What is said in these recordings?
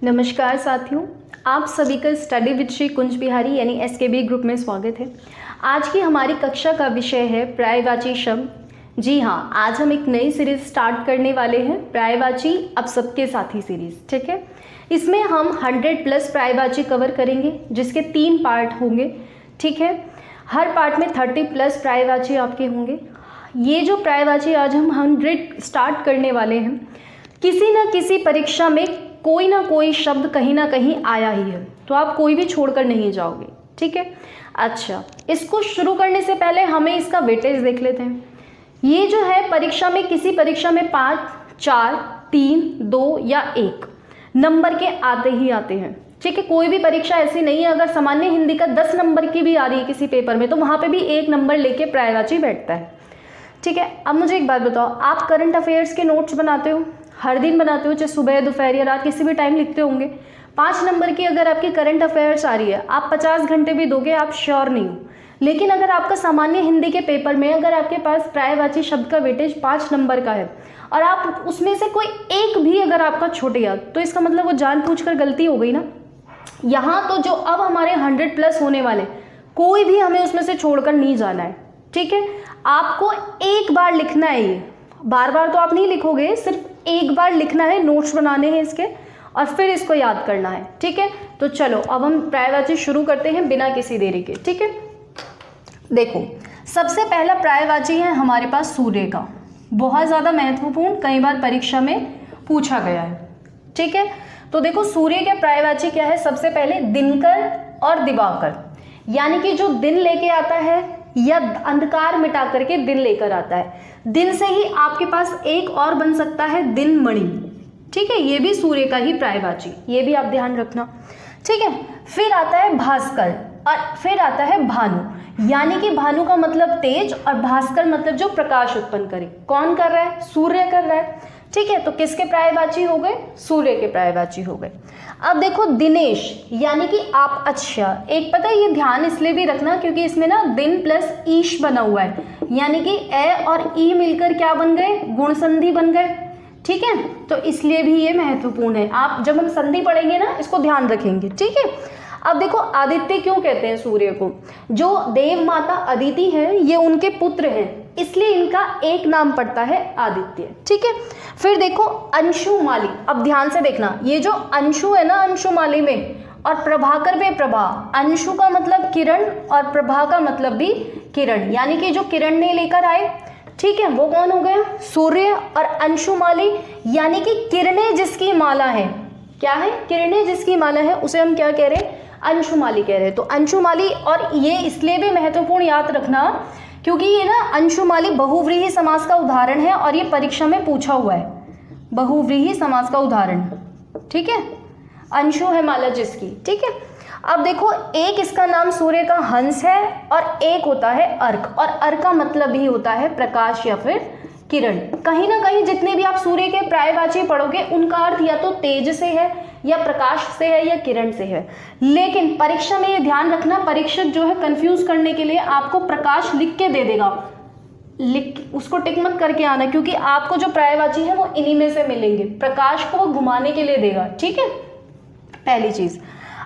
नमस्कार साथियों, आप सभी का स्टडी विद श्री कुंज बिहारी यानी एसकेबी ग्रुप में स्वागत है। आज की हमारी कक्षा का विषय है पर्यायवाची शब्द। जी हाँ, आज हम एक नई सीरीज स्टार्ट करने वाले हैं, पर्यायवाची अब सबके साथी सीरीज। ठीक है, इसमें हम 100+ पर्यायवाची कवर करेंगे जिसके 3 पार्ट होंगे। ठीक है, हर पार्ट में 30+ पर्यायवाची आपके होंगे। ये जो पर्यायवाची आज हम 100 स्टार्ट करने वाले हैं, किसी न किसी परीक्षा में कोई ना कोई शब्द कहीं ना कहीं आया ही है, तो आप कोई भी छोड़कर नहीं जाओगे। ठीक है, अच्छा, इसको शुरू करने से पहले हमें इसका वेटेज देख लेते हैं। ये जो है परीक्षा में, किसी परीक्षा में 5, 4, 3, 2 या 1 नंबर के आते ही आते हैं। ठीक है, कोई भी परीक्षा ऐसी नहीं है, अगर सामान्य हिंदी का 10 नंबर की भी आ रही है किसी पेपर में, तो वहाँ पे भी 1 नंबर लेके पर्यायवाची बैठता है। ठीक है, अब मुझे एक बात बताओ, आप करंट अफेयर्स के नोट्स बनाते हो, हर दिन बनाते हो, चाहे सुबह दोपहर या रात किसी भी टाइम लिखते होंगे। 5 नंबर की अगर आपकी करंट अफेयर्स आ रही है, आप 50 घंटे भी दोगे, आप श्योर नहीं हो। लेकिन अगर आपका सामान्य हिंदी के पेपर में अगर आपके पास पर्यायवाची शब्द का वेटेज 5 नंबर का है और आप उसमें से कोई एक भी अगर आपका छूट गया, तो इसका मतलब वो जानबूझकर गलती हो गई ना। यहाँ तो जो अब हमारे 100+ होने वाले, कोई भी हमें उसमें से छोड़कर नहीं जाना है। ठीक है, आपको एक बार लिखना है, ये बार बार तो आप नहीं लिखोगे, सिर्फ एक बार लिखना है, नोट्स बनाने हैं इसके और फिर इसको याद करना है। ठीक है, तो चलो अब हम पर्यायवाची शुरू करते हैं बिना किसी देरी के। ठीक है, देखो सबसे पहला पर्यायवाची है हमारे पास सूर्य का, बहुत ज़्यादा महत्वपूर्ण, कई बार परीक्षा में पूछा गया है। ठीक है, तो देखो सूर्य के पर्यायवाची क्या है। सबसे पहले दिनकर और दिवाकर, यानी कि जो दिन लेके आता है या अंधकार मिटा करके दिन लेकर आता है। दिन से ही आपके पास एक और बन सकता है दिनमणि। ठीक है, ये भी सूर्य का ही पर्यायवाची, ये भी आप ध्यान रखना। ठीक है, फिर आता है भास्कर और फिर आता है भानु, यानी कि भानु का मतलब तेज और भास्कर मतलब जो प्रकाश उत्पन्न करे। कौन कर रहा है? सूर्य कर रहा है। ठीक है, तो किसके पर्यायवाची हो गए? सूर्य के पर्यायवाची हो गए। अब देखो दिनेश, यानी कि आप अच्छा, एक पता है ये ध्यान इसलिए भी रखना क्योंकि इसमें ना दिन प्लस ईश बना हुआ है, यानी कि ए और ई मिलकर क्या बन गए? गुण संधि बन गए। ठीक है, तो इसलिए भी ये महत्वपूर्ण है। आप जब हम संधि पढ़ेंगे ना, इसको ध्यान रखेंगे। ठीक है, अब देखो आदित्य क्यों कहते हैं सूर्य को? जो देव माता अदिति है, ये उनके पुत्र हैं, इसलिए इनका एक नाम पड़ता है आदित्य। ठीक है, फिर देखो अंशुमाली, अब ध्यान से देखना, ये जो अंशु है ना, अंशुमाली में, और प्रभाकर में प्रभा, अंशु का मतलब किरण और प्रभा का मतलब भी किरण, यानी कि जो किरण ने लेकर आए। ठीक है, वो कौन हो गया? सूर्य। और अंशुमाली यानी कि किरणें जिसकी माला है, क्या है? किरणें जिसकी माला है, उसे हम क्या कह रहे हैं? अंशुमाली कह रहे हैं। तो अंशुमाली, और ये इसलिए भी महत्वपूर्ण याद रखना क्योंकि ये ना अंशुमाली बहुव्रीहि समास का उदाहरण है और ये परीक्षा में पूछा हुआ है, बहुव्रीहि समास का उदाहरण। ठीक है, अंशु है माला जिसकी। ठीक है, अब देखो एक इसका नाम सूर्य का हंस है और एक होता है अर्क, और अर्क का मतलब भी होता है प्रकाश या फिर किरण। कहीं ना कहीं जितने भी आप सूर्य के पर्यायवाची पढ़ोगे उनका अर्थ या तो तेज से है या प्रकाश से है या किरण से है, लेकिन परीक्षा में ये ध्यान रखना, परीक्षक जो है कंफ्यूज करने के लिए आपको प्रकाश लिख के दे देगा, उसको टिक मत करके आना, क्योंकि आपको जो पर्यायवाची है वो इन्हीं में से मिलेंगे, प्रकाश को वो घुमाने के लिए देगा। ठीक है, पहली चीज।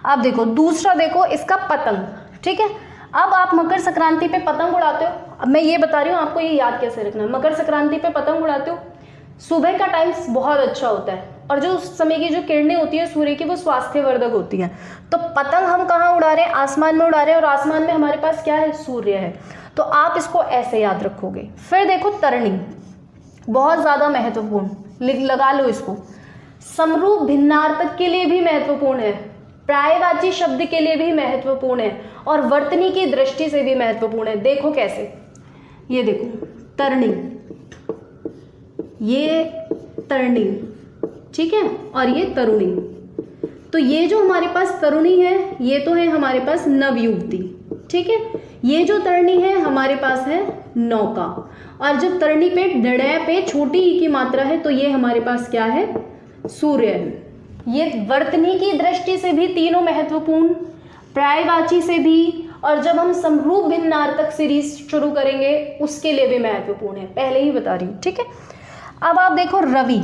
अब देखो दूसरा, देखो इसका पतंग। ठीक है, अब आप मकर संक्रांति पे पतंग उड़ाते हो। अब मैं ये बता रही हूँ आपको ये याद कैसे रखना है। मकर संक्रांति पे पतंग उड़ाते हो, सुबह का टाइम बहुत अच्छा होता है और जो उस समय की जो किरणें होती है सूर्य की, वो स्वास्थ्यवर्धक होती हैं। तो पतंग हम कहाँ उड़ा रहे हैं? आसमान में उड़ा रहे हैं, और आसमान में हमारे पास क्या है? सूर्य है। तो आप इसको ऐसे याद रखोगे। फिर देखो तरणी, बहुत ज्यादा महत्वपूर्ण, लगा लो इसको, समरूप भिन्नार्थक के लिए भी महत्वपूर्ण है, पर्यायवाची शब्द के लिए भी महत्वपूर्ण है और वर्तनी की दृष्टि से भी महत्वपूर्ण है। देखो कैसे, ये देखो तरणी, ये तरणी, ठीक है, और ये तरुणी। तो ये जो हमारे पास तरुणी है, ये तो है हमारे पास नवयुवती। ठीक है, ये जो तरणी है हमारे पास है नौका, और जब तरणी पे निर्णय पे छोटी ई की मात्रा है तो ये हमारे पास क्या है? सूर्य है। ये वर्तनी की दृष्टि से भी तीनों महत्वपूर्ण, पर्यायवाची से भी, और जब हम समरूप भिन्नार्थक सीरीज शुरू करेंगे उसके लिए भी महत्वपूर्ण है, पहले ही बता रही हूँ। ठीक है, अब आप देखो रवि,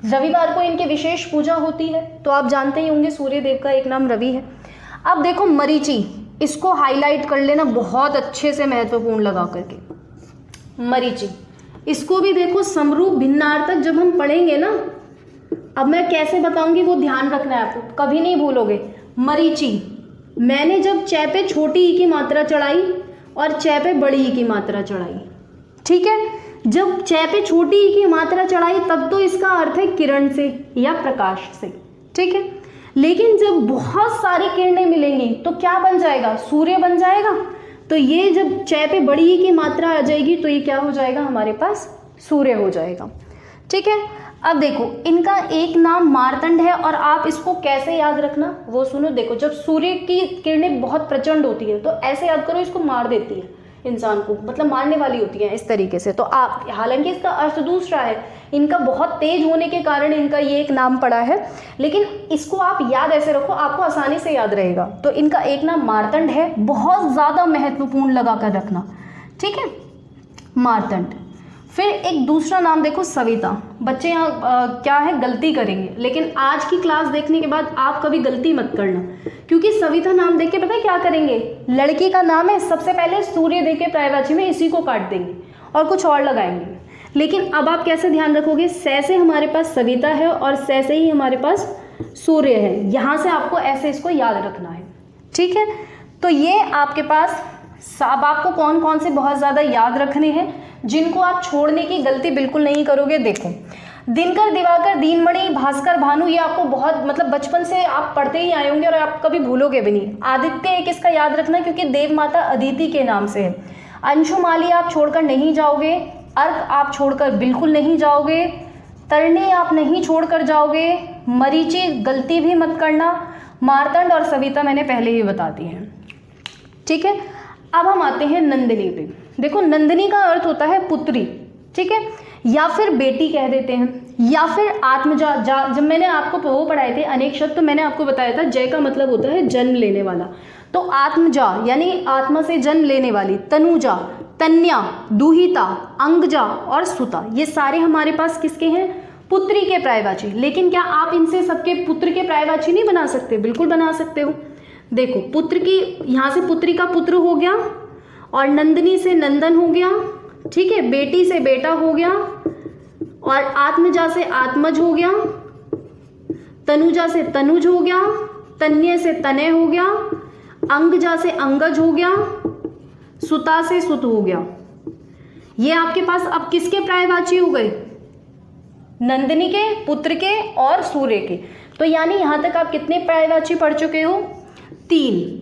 रविवार को इनकी विशेष पूजा होती है, तो आप जानते ही होंगे सूर्य देव का एक नाम रवि है। अब देखो मरीचि, इसको हाईलाइट कर लेना बहुत अच्छे से, महत्वपूर्ण लगा करके। मरीचि, इसको भी देखो समरूप भिन्नार्थक जब हम पढ़ेंगे ना, अब मैं कैसे बताऊंगी वो ध्यान रखना है आपको, कभी नहीं भूलोगे। मरीचि, मैंने जब च पे छोटी ई की मात्रा चढ़ाई और च पे बड़ी ई की मात्रा चढ़ाई, ठीक है, जब च पे छोटी ई की मात्रा चढ़ाई तब तो इसका अर्थ है किरण से या प्रकाश से, ठीक है। लेकिन जब बहुत सारी किरणें मिलेंगी तो क्या बन जाएगा, सूर्य बन जाएगा। तो ये जब च पे बड़ी ई की मात्रा आ जाएगी तो ये क्या हो जाएगा, हमारे पास सूर्य हो जाएगा, ठीक है। अब देखो इनका एक नाम मार्तंड है, और आप इसको कैसे याद रखना वो सुनो। देखो जब सूर्य की किरणें बहुत प्रचंड होती है तो ऐसे याद करो, इसको मार देती है इंसान को, मतलब मारने वाली होती है इस तरीके से। तो आप, हालांकि इसका अर्थ दूसरा है, इनका बहुत तेज होने के कारण इनका ये एक नाम पड़ा है, लेकिन इसको आप याद ऐसे रखो, आपको आसानी से याद रहेगा। तो इनका एक नाम मार्तंड है, बहुत ज़्यादा महत्वपूर्ण लगा कर रखना, ठीक है, मार्तंड। फिर एक दूसरा नाम देखो सविता। बच्चे यहाँ क्या है, गलती करेंगे, लेकिन आज की क्लास देखने के बाद आप कभी गलती मत करना, क्योंकि सविता नाम देख के पता है क्या करेंगे, लड़की का नाम है, सबसे पहले सूर्य देख के पर्यायवाची में इसी को काट देंगे और कुछ और लगाएंगे। लेकिन अब आप कैसे ध्यान रखोगे, से से हमारे पास सविता है और से ही हमारे पास सूर्य है, यहाँ से आपको ऐसे इसको याद रखना है, ठीक है। तो ये आपके पास अब आपको कौन कौन से बहुत ज़्यादा याद रखने हैं, जिनको आप छोड़ने की गलती बिल्कुल नहीं करोगे। देखो दिनकर, दिवाकर, दीनमणि, भास्कर, भानु, ये आपको बहुत मतलब बचपन से आप पढ़ते ही आए होंगे और आप कभी भूलोगे भी नहीं। आदित्य एक इसका याद रखना, क्योंकि देव माता अदिति के नाम से है। अंशुमाली आप छोड़कर नहीं जाओगे, अर्क आप छोड़कर बिल्कुल नहीं जाओगे, तरणी आप नहीं छोड़कर जाओगे, मरीचि गलती भी मत करना, मार्तंड और सविता मैंने पहले ही बता दी है, ठीक है। अब हम आते हैं नंदिनी पे। देखो नंदिनी का अर्थ होता है पुत्री, ठीक है, या फिर बेटी कह देते हैं, या फिर आत्मजा। जब मैंने आपको वो पढ़ाए थे अनेक शब्द, तो मैंने आपको बताया था जय का मतलब होता है जन्म लेने वाला, तो आत्मजा यानी आत्मा से जन्म लेने वाली, तनुजा, तन्या, दुहिता, अंगजा और सुता, ये सारे हमारे पास किसके हैं, पुत्री के पर्यायवाची। लेकिन क्या आप इनसे सबके पुत्र के पर्यायवाची नहीं बना सकते, बिल्कुल बना सकते हो। देखो पुत्र की, यहाँ से पुत्री का पुत्र हो गया, और नंदिनी से नंदन हो गया, ठीक है, बेटी से बेटा हो गया, और आत्मजा से आत्मज हो गया, तनुजा से तनुज हो गया, तन्य से तनय हो गया, अंगजा से अंगज हो गया, सुता से सुत हो गया। ये आपके पास अब किसके पर्यायवाची हो गए, नंदिनी के, पुत्र के और सूर्य के। तो यानी यहां तक आप कितने पर्यायवाची पढ़ चुके हो, 3।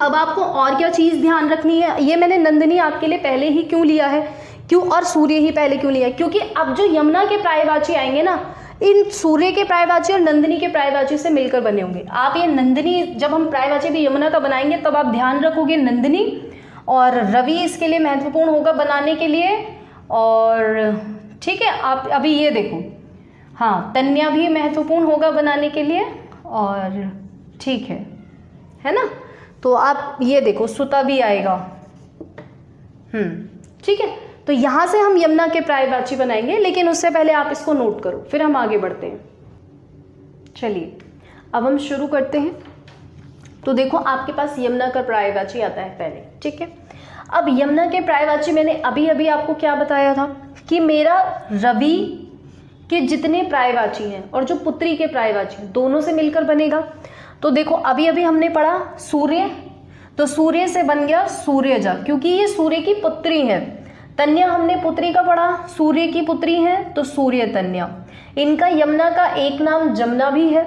अब आपको और क्या चीज़ ध्यान रखनी है, ये मैंने नंदिनी आपके लिए पहले ही क्यों लिया है, क्यों, और सूर्य ही पहले क्यों लिया है, क्योंकि अब जो यमुना के पर्यायवाची आएंगे ना, इन सूर्य के पर्यायवाची और नंदिनी के पर्यायवाची से मिलकर बने होंगे। आप ये नंदिनी, जब हम पर्यायवाची भी यमुना का बनाएंगे तब आप ध्यान रखोगे नंदिनी, और रवि इसके लिए महत्वपूर्ण होगा बनाने के लिए, और ठीक है। आप अभी ये देखो, हाँ तन्या भी महत्वपूर्ण होगा बनाने के लिए, और ठीक है ना। तो आप ये देखो सुता भी आएगा, ठीक है। तो यहाँ से हम यमुना के पर्यायवाची बनाएंगे, लेकिन उससे पहले आप इसको नोट करो, फिर हम आगे बढ़ते हैं। चलिए अब हम शुरू करते हैं। तो देखो आपके पास यमुना का पर्यायवाची आता है पहले, ठीक है। अब यमुना के पर्यायवाची मैंने अभी अभी आपको क्या बताया था कि मेरा रवि के जितने पर्यायवाची हैं और जो पुत्री के पर्यायवाची दोनों से मिलकर बनेगा। तो देखो अभी अभी हमने पढ़ा सूर्य, तो सूर्य से बन गया सूर्यजा, क्योंकि ये सूर्य की पुत्री है। तन्या हमने पुत्री का पढ़ा, सूर्य की पुत्री है तो सूर्य तन्या। इनका यमुना का एक नाम जमुना भी है,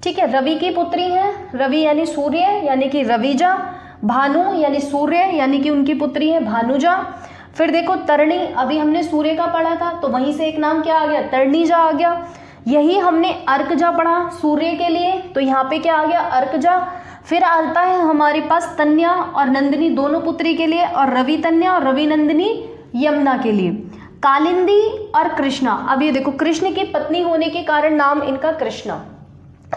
ठीक है। रवि की पुत्री है, रवि यानी सूर्य यानी कि रविजा, भानु यानी सूर्य यानी कि उनकी पुत्री है भानुजा। फिर देखो तरणी, अभी हमने सूर्य का पढ़ा था तो वहीं से एक नाम क्या आ गया, तरणीजा आ गया। यही हमने अर्कजा पढ़ा सूर्य के लिए, तो यहाँ पे क्या आ गया, अर्कजा। फिर आता है हमारे पास तन्या और नंदिनी दोनों पुत्री के लिए, और रवि तन्या और रवि नंदिनी यमुना के लिए। कालिंदी और कृष्णा, अब ये देखो कृष्ण की पत्नी होने के कारण नाम इनका कृष्णा,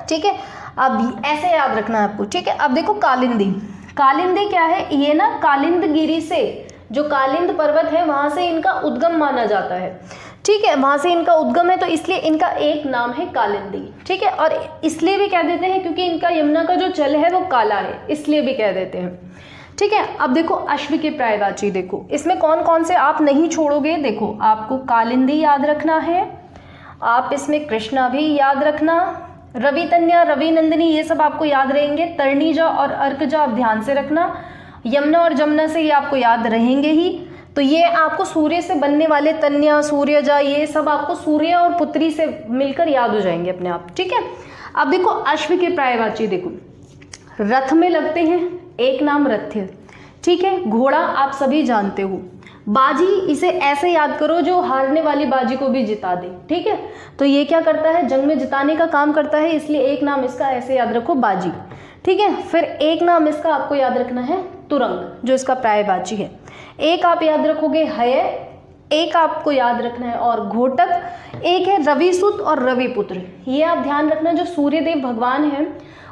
ठीक है। अब ऐसे याद रखना है आपको, ठीक है। अब देखो कालिंदी, कालिंदी क्या है, ये ना कालिंद गिरी से, जो कालिंद पर्वत है वहां से इनका उद्गम माना जाता है, ठीक है, वहाँ से इनका उद्गम है, तो इसलिए इनका एक नाम है कालिंदी। ठीक है, और इसलिए भी कह देते हैं क्योंकि इनका यमुना का जो जल है वो काला है, इसलिए भी कह देते हैं। ठीक है, अब देखो अश्व के पर्यायवाची, देखो इसमें कौन कौन से आप नहीं छोड़ोगे। देखो आपको कालिंदी याद रखना है, आप इसमें कृष्णा भी याद रखना, रवि तन्या, रवि नंदिनी, ये सब आपको याद रहेंगे। तरणीजा और अर्कजा आप ध्यान से रखना, यमुना और जमुना से ये आपको याद रहेंगे ही। तो ये आपको सूर्य से बनने वाले तन्या, सूर्यजा, ये सब आपको सूर्य और पुत्री से मिलकर याद हो जाएंगे अपने आप। ठीक है, अब देखो अश्व के पर्यायवाची, देखो रथ में लगते हैं, एक नाम रथ्य। ठीक है, घोड़ा आप सभी जानते हो। बाजी, इसे ऐसे याद करो जो हारने वाली बाजी को भी जिता दे। ठीक है, तो ये क्या करता है, जंग में जिताने का काम करता है, इसलिए एक नाम इसका ऐसे याद रखो, बाजी। ठीक है, फिर एक नाम इसका आपको याद रखना है तुरंग, जो इसका पर्यायवाची है। एक आप याद रखोगे हय, एक आपको याद रखना है और घोटक, एक है रविसुत और रविपुत्र। ये आप ध्यान रखना, जो सूर्यदेव भगवान हैं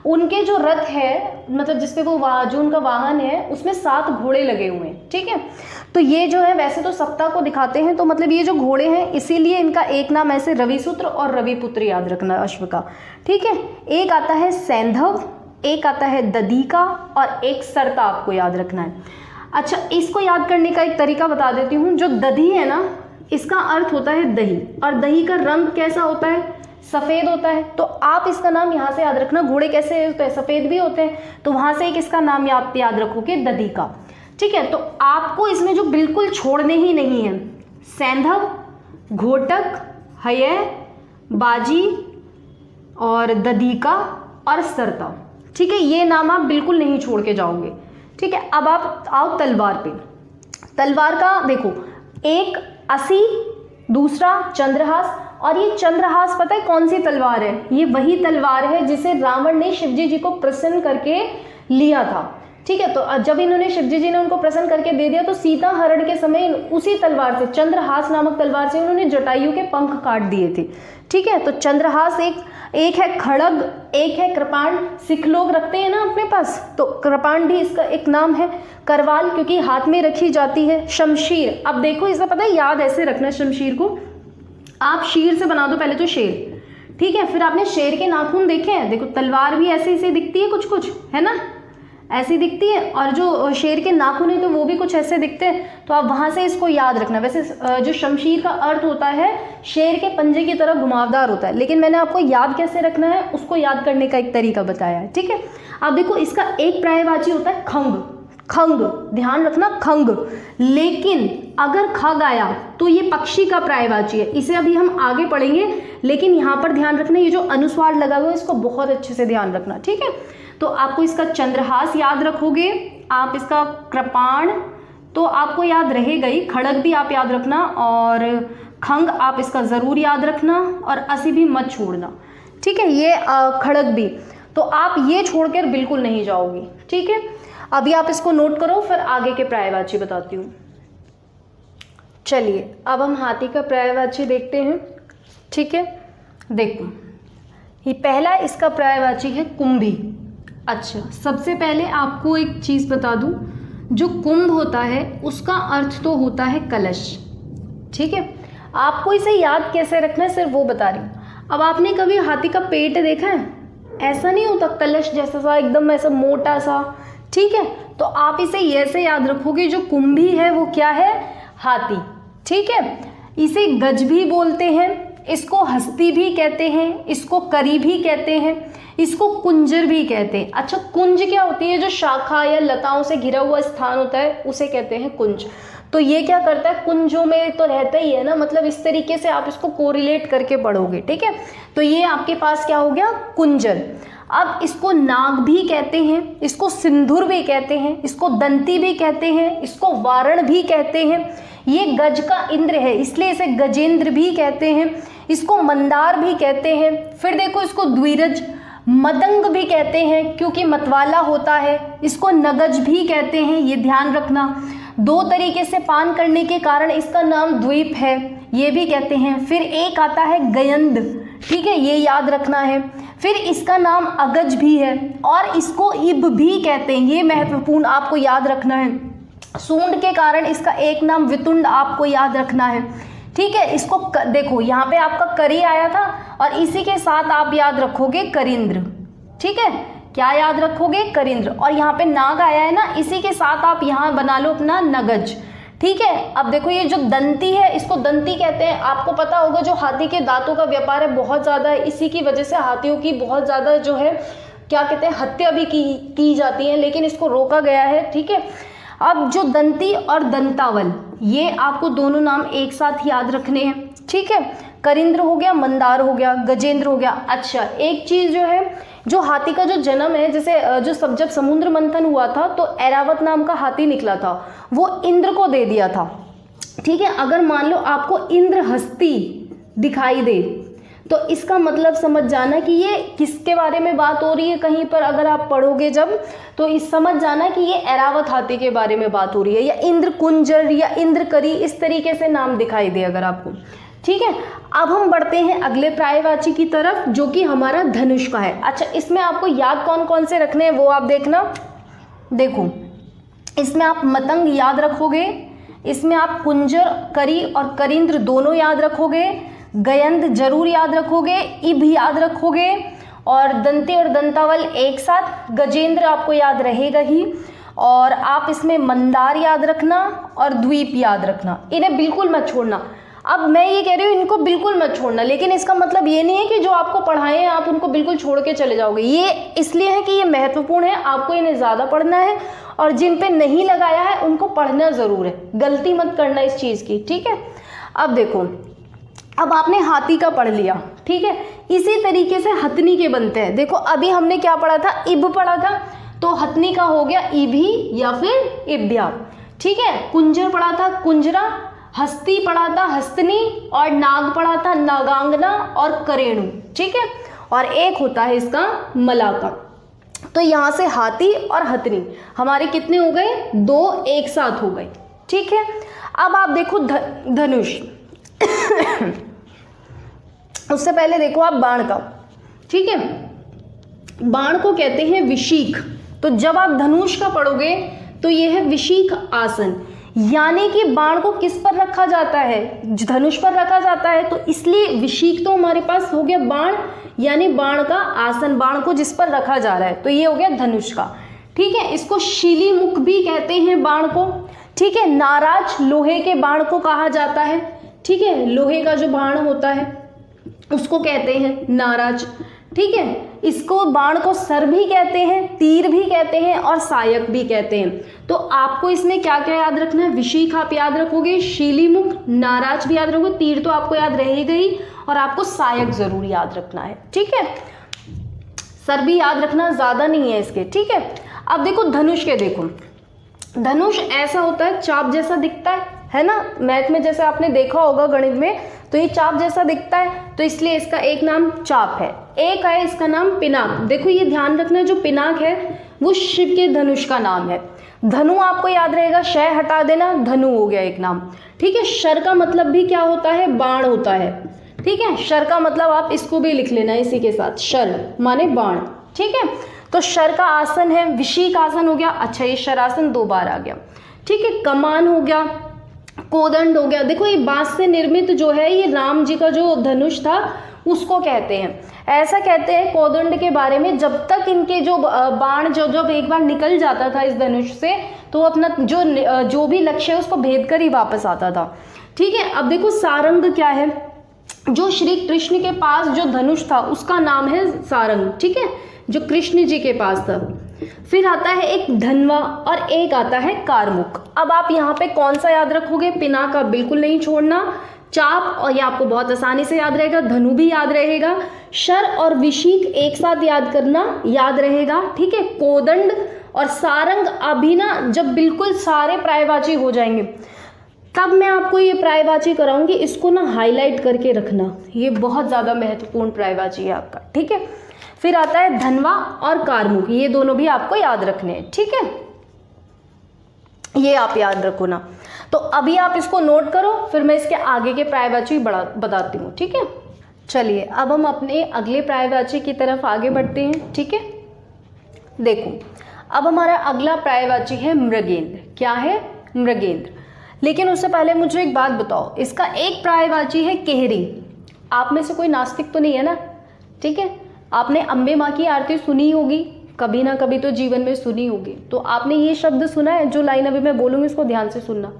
उनके जो रथ है, मतलब जिसपे वो जो उनका वाहन है उसमें 7 घोड़े लगे हुए हैं। ठीक है, तो ये जो है वैसे तो सप्ताह को दिखाते हैं, तो मतलब ये जो घोड़े हैं इसीलिए इनका एक नाम ऐसे रविसूत्र और रविपुत्र याद रखना अश्व का। ठीक है, एक आता है सैंधव, एक आता है दधिका और एक सरता आपको याद रखना है। अच्छा, इसको याद करने का एक तरीका बता देती हूँ। जो दधी है ना, इसका अर्थ होता है दही, और दही का रंग कैसा होता है, सफ़ेद होता है। तो आप इसका नाम यहाँ से याद रखना, घोड़े कैसे होते हैं, सफ़ेद भी होते हैं, तो वहाँ से एक इसका नाम आप याद रखोगे, दधिका। ठीक है, तो आपको इसमें जो बिल्कुल छोड़ने ही नहीं है, सैंधव, घोटक, हय, बाजी और दधिका और सरता। ठीक है, ये नाम आप बिल्कुल नहीं छोड़ के जाओगे। ठीक है, अब आप आओ तलवार पे। तलवार का देखो, एक असी, दूसरा चंद्रहास, और ये चंद्रहास पता है कौन सी तलवार है, ये वही तलवार है जिसे रावण ने शिवजी जी को प्रसन्न करके लिया था। ठीक है, तो जब इन्होंने शिवजी जी ने उनको प्रसन्न करके दे दिया, तो सीता हरण के समय उसी तलवार से, चंद्रहास नामक तलवार से उन्होंने जटायु के पंख काट दिए थे। ठीक है, तो चंद्रहास एक है खड़ग, एक है कृपाण। सिख लोग रखते हैं ना अपने पास, तो कृपाण भी इसका एक नाम है। करवाल, क्योंकि हाथ में रखी जाती है। शमशीर, अब देखो इसे पता है याद ऐसे रखना है, शमशीर को आप शीर से बना दो पहले तो शेर। ठीक है, फिर आपने शेर के नाखून देखे हैं, देखो तलवार भी ऐसे ऐसे दिखती है, कुछ कुछ है ना, ऐसी दिखती है, और जो शेर के नाखून है तो वो भी कुछ ऐसे दिखते हैं, तो आप वहाँ से इसको याद रखना। वैसे जो शमशीर का अर्थ होता है शेर के पंजे की तरह घुमावदार होता है, लेकिन मैंने आपको याद कैसे रखना है उसको याद करने का एक तरीका बताया है। ठीक है, अब देखो इसका एक पर्यायवाची होता है खंग। खंग ध्यान रखना, खंग, लेकिन अगर खग आया तो ये पक्षी का पर्यायवाची है, इसे अभी हम आगे पढ़ेंगे, लेकिन यहाँ पर ध्यान रखना ये जो अनुस्वार लगा हुआ है इसको बहुत अच्छे से ध्यान रखना। ठीक है, तो आपको इसका चंद्रहास याद रखोगे, आप इसका कृपाण तो आपको याद रहेगा ही, खड़ग भी आप याद रखना, और खंग आप इसका ज़रूर याद रखना, और असी भी मत छोड़ना। ठीक है, ये खड़ग भी, तो आप ये छोड़कर बिल्कुल नहीं जाओगे। ठीक है, अभी आप इसको नोट करो, फिर आगे के पर्यायवाची बताती हूँ। चलिए अब हम हाथी का पर्यायवाची देखते हैं। ठीक है, देखो ये पहला इसका पर्यायवाची है कुंभी। अच्छा, सबसे पहले आपको एक चीज़ बता दूं, जो कुंभ होता है उसका अर्थ तो होता है कलश। ठीक है, आपको इसे याद कैसे रखना है सिर्फ वो बता रही हूँ। अब आपने कभी हाथी का पेट देखा है, ऐसा नहीं होता कलश जैसा सा, एकदम ऐसा मोटा सा। ठीक है, तो आप इसे ऐसे याद रखोगे, जो कुंभी है वो क्या है, हाथी। ठीक है, इसे गज भी बोलते हैं, इसको हस्ती भी कहते हैं, इसको करी भी कहते हैं, इसको कुंजर भी कहते हैं। अच्छा, कुंज क्या होती है, जो शाखा या लताओं से घिरा हुआ स्थान होता है उसे कहते हैं कुंज। तो ये क्या करता है, कुंजों में तो रहता ही है ना, मतलब इस तरीके से आप इसको कोरिलेट करके पढ़ोगे। ठीक है, तो ये आपके पास क्या हो गया, कुंजर। अब इसको नाग भी कहते हैं, इसको सिंधुर भी कहते हैं, इसको दंती भी कहते हैं, इसको वारण भी कहते हैं। ये गज का इंद्र है इसलिए इसे गजेंद्र भी कहते हैं, इसको मंदार भी कहते हैं। फिर देखो इसको द्विरज, मतंग भी कहते हैं क्योंकि मतवाला होता है, इसको नगज भी कहते हैं, ये ध्यान रखना। 2 तरीके से पान करने के कारण इसका नाम द्वीप है, ये भी कहते हैं। फिर एक आता है गयंद, ठीक है, ये याद रखना है। फिर इसका नाम अगज भी है और इसको इब भी कहते हैं, ये महत्वपूर्ण आपको याद रखना है। सूंड के कारण इसका एक नाम वितुंड आपको याद रखना है। ठीक ठीक है, इसको देखो यहाँ पे आपका करी आया था और इसी के साथ आप याद रखोगे करिंद्र। ठीक है, क्या याद रखोगे? करिंद्र। और यहाँ पे नाग आया है ना, इसी के साथ आप यहाँ बना लो अपना नगज। ठीक है, अब देखो ये जो दंती है इसको दंती कहते हैं। आपको पता होगा जो हाथी के दांतों का व्यापार है बहुत ज़्यादा है, इसी की वजह से हाथियों की बहुत ज़्यादा जो है क्या कहते हैं हत्या भी की जाती है, लेकिन इसको रोका गया है। ठीक है, अब जो दंती और दंतावल ये आपको दोनों नाम एक साथ याद रखने हैं। ठीक है, करिंद्र हो गया, मंदार हो गया, गजेंद्र हो गया। अच्छा, एक चीज़ जो है, जो हाथी का जो जन्म है, जैसे जब समुद्र मंथन हुआ था तो ऐरावत नाम का हाथी निकला था, वो इंद्र को दे दिया था। ठीक है, अगर मान लो आपको इंद्र हस्ती दिखाई दे तो इसका मतलब समझ जाना कि ये किसके बारे में बात हो रही है। कहीं पर अगर आप पढ़ोगे जब तो इस समझ जाना कि ये ऐरावत हाथी के बारे में बात हो रही है, या इंद्र कुंजर या इंद्र करी, इस तरीके से नाम दिखाई दे अगर आपको। ठीक है, अब हम बढ़ते हैं अगले पर्यायवाची की तरफ जो कि हमारा धनुष का है। अच्छा, इसमें आपको याद कौन कौन से रखने हैं वो आप देखना। देखो, इसमें आप मतंग याद रखोगे, इसमें आप कुंजर, करी और करिंद्र दोनों याद रखोगे, गयंद जरूर याद रखोगे, इब याद रखोगे, और दंते और दंतावल एक साथ, गजेंद्र आपको याद रहेगा ही, और आप इसमें मंदार याद रखना और द्वीप याद रखना। इन्हें बिल्कुल मत छोड़ना। अब मैं ये कह रही हूँ इनको बिल्कुल मत छोड़ना, लेकिन इसका मतलब ये नहीं है कि जो आपको पढ़ाए हैं आप उनको बिल्कुल छोड़ के चले जाओगे। ये इसलिए है कि ये महत्वपूर्ण है, आपको इन्हें ज़्यादा पढ़ना है, और जिन पे नहीं लगाया है उनको पढ़ना ज़रूर है। गलती मत करना इस चीज़ की। ठीक है, अब देखो, अब आपने हाथी का पढ़ लिया। ठीक है, इसी तरीके से हथनी के बनते हैं। देखो, अभी हमने क्या पढ़ा था? इब पढ़ा था, तो हथनी का हो गया इभी या फिर इब्या। ठीक है, कुंजर पढ़ा था कुंजरा, हस्ती पढ़ा था हस्तनी, और नाग पढ़ा था नागांगना और करेणु। ठीक है, और एक होता है इसका मलाका। तो यहाँ से हाथी और हथनी हमारे कितने हो गए? 2 एक साथ हो गए। ठीक है, अब आप देखो धनुष। उससे पहले देखो आप बाण का। ठीक है, बाण को कहते हैं विशीख। तो जब आप धनुष का पढ़ोगे तो ये है विशीख आसन, यानी कि बाण को किस पर रखा जाता है? धनुष पर रखा जाता है, तो इसलिए विशीख तो हमारे पास हो गया बाण, यानी बाण का आसन, बाण को जिस पर रखा जा रहा है, तो ये हो गया धनुष का। ठीक है, इसको शीली मुख भी कहते हैं बाण को। ठीक है, नाराज लोहे के बाण को कहा जाता है। ठीक है, लोहे का जो बाण होता है उसको कहते हैं नाराज। ठीक है, इसको बाण को सर भी कहते हैं, तीर भी कहते हैं और सायक भी कहते हैं। तो आपको इसमें क्या क्या याद रखना है? विशीख आप याद रखोगे, शीलीमुख, नाराज भी याद रखोगे, तीर तो आपको याद रहेगा ही, और आपको सायक जरूर याद रखना है। ठीक है, सर भी याद रखना, ज्यादा नहीं है इसके। ठीक है, अब देखो धनुष के। देखो, धनुष ऐसा होता है, चाप जैसा दिखता है ना, मैथ में जैसे आपने देखा होगा गणित में, तो ये चाप जैसा दिखता है, तो इसलिए इसका एक नाम चाप है। एक है इसका नाम पिनाक। देखो, ये ध्यान रखना, जो पिनाक है वो शिव के धनुष का नाम है। धनु आपको याद रहेगा, शय हटा देना, धनु हो गया एक नाम। ठीक है, शर का मतलब भी क्या होता है? बाण होता है। ठीक है, शर का मतलब आप इसको भी लिख लेना इसी के साथ, शर माने बाण। ठीक है, तो शर का आसन है, विशीख आसन हो गया। अच्छा, ये शरासन 2 बार आ गया। ठीक है, कमान हो गया, कोदंड हो गया। देखो, ये बांस से निर्मित जो है, ये राम जी का जो धनुष था उसको कहते हैं। ऐसा कहते हैं कोदंड के बारे में, जब तक इनके जो बाण जब एक बार निकल जाता था इस धनुष से, तो अपना जो भी लक्ष्य है उसको भेद कर ही वापस आता था। ठीक है, अब देखो सारंग क्या है? जो श्री कृष्ण के पास जो धनुष था उसका नाम है सारंग। ठीक है, जो कृष्ण जी के पास था। फिर आता है एक धनवा और एक आता है कारमुक। अब आप यहाँ पे कौन सा याद रखोगे? पिनाक का बिल्कुल नहीं छोड़ना, चाप, और ये आपको बहुत आसानी से याद रहेगा, धनु भी याद रहेगा, शर और विशीख एक साथ याद करना, याद रहेगा। ठीक है, कोदंड और सारंग अभी ना जब बिल्कुल सारे पर्यायवाची हो जाएंगे तब मैं आपको ये पर्यायवाची कराऊंगी, इसको ना हाईलाइट करके रखना, ये बहुत ज़्यादा महत्वपूर्ण पर्यायवाची है आपका। ठीक है, फिर आता है धनवा और कारमुक, ये दोनों भी आपको याद रखने हैं। ठीक है, ये आप याद रखो ना। तो अभी आप इसको नोट करो, फिर मैं इसके आगे के पर्यायवाची बताती हूँ। ठीक है, चलिए अब हम अपने अगले पर्यायवाची की तरफ आगे बढ़ते हैं। ठीक है, देखो अब हमारा अगला पर्यायवाची है मृगेंद्र। क्या है? मृगेंद्र। लेकिन उससे पहले मुझे एक बात बताओ, इसका एक पर्यायवाची है केहरी। आप में से कोई नास्तिक तो नहीं है ना? ठीक है, आपने अम्बे माँ की आरती सुनी होगी, कभी ना कभी तो जीवन में सुनी होगी। तो आपने ये शब्द सुना है, जो लाइन अभी मैं बोलूँगी इसको ध्यान से सुनना।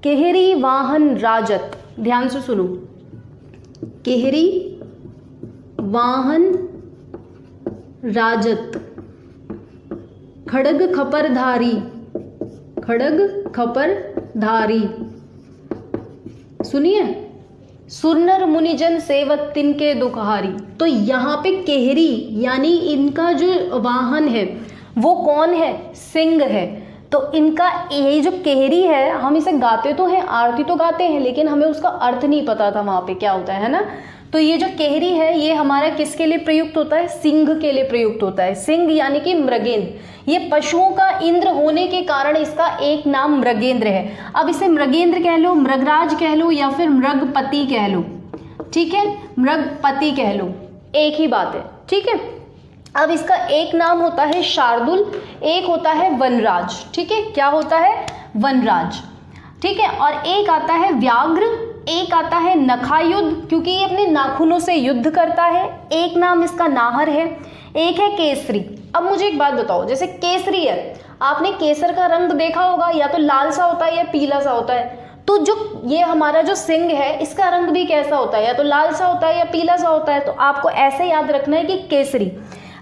केहरी वाहन राजत, ध्यान से सुनो। केहरी वाहन राजत, खड़ग खपरधारी, खड़ग खपरधारी, सुनिए। सुरनर मुनिजन सेवक तिनके दुखहारी। तो यहाँ पे केहरी यानी इनका जो वाहन है वो कौन है? सिंह है। तो इनका ये जो केहरी है, हम इसे गाते तो हैं, आरती तो गाते हैं, लेकिन हमें उसका अर्थ नहीं पता था वहाँ पे क्या होता है ना। तो ये जो केहरी है ये हमारा किसके लिए प्रयुक्त होता है? सिंह के लिए प्रयुक्त होता है। सिंह यानी कि मृगेंद्र, ये पशुओं का इंद्र होने के कारण इसका एक नाम मृगेंद्र है। अब इसे मृगेंद्र कह लो, मृगराज कह लो, या फिर मृगपति कह लो। ठीक है, मृगपति कह लो, एक ही बात है। ठीक है, अब इसका एक नाम होता है शार्दुल, एक होता है वनराज। ठीक है, क्या होता है? वनराज। ठीक है, और एक आता है व्याघ्र, एक आता है नखायुद्ध, क्योंकि ये अपने नाखूनों से युद्ध करता है। एक नाम इसका नाहर है, एक है केसरी। अब मुझे एक बात बताओ, जैसे केसरी है, आपने केसर का रंग देखा होगा, या तो लाल सा होता है या पीला सा होता है। तो जो ये हमारा जो सिंह है इसका रंग भी कैसा होता है? या तो लाल सा होता है या पीला सा होता है। तो आपको ऐसे याद रखना है कि केसरी।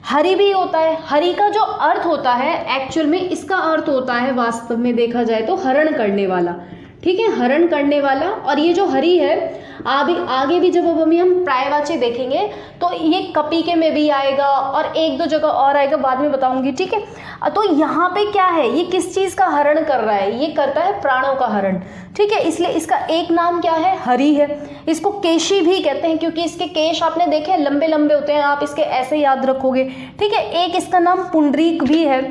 हरी भी होता है। हरी का जो अर्थ होता है एक्चुअल में, इसका अर्थ होता है वास्तव में देखा जाए तो हरण करने वाला। ठीक है, हरण करने वाला। और ये जो हरी है आगे भी जब हम पर्यायवाची देखेंगे तो ये कपी के में भी आएगा और एक दो जगह और आएगा, बाद में बताऊंगी। ठीक है, तो यहाँ पे क्या है, ये किस चीज का हरण कर रहा है? ये करता है प्राणों का हरण। ठीक है, इसलिए इसका एक नाम क्या है? हरि है। इसको केशी भी कहते हैं क्योंकि इसके केश आपने देखे लंबे लंबे होते हैं, आप इसके ऐसे याद रखोगे। ठीक है, एक इसका नाम पुंडरीक भी है।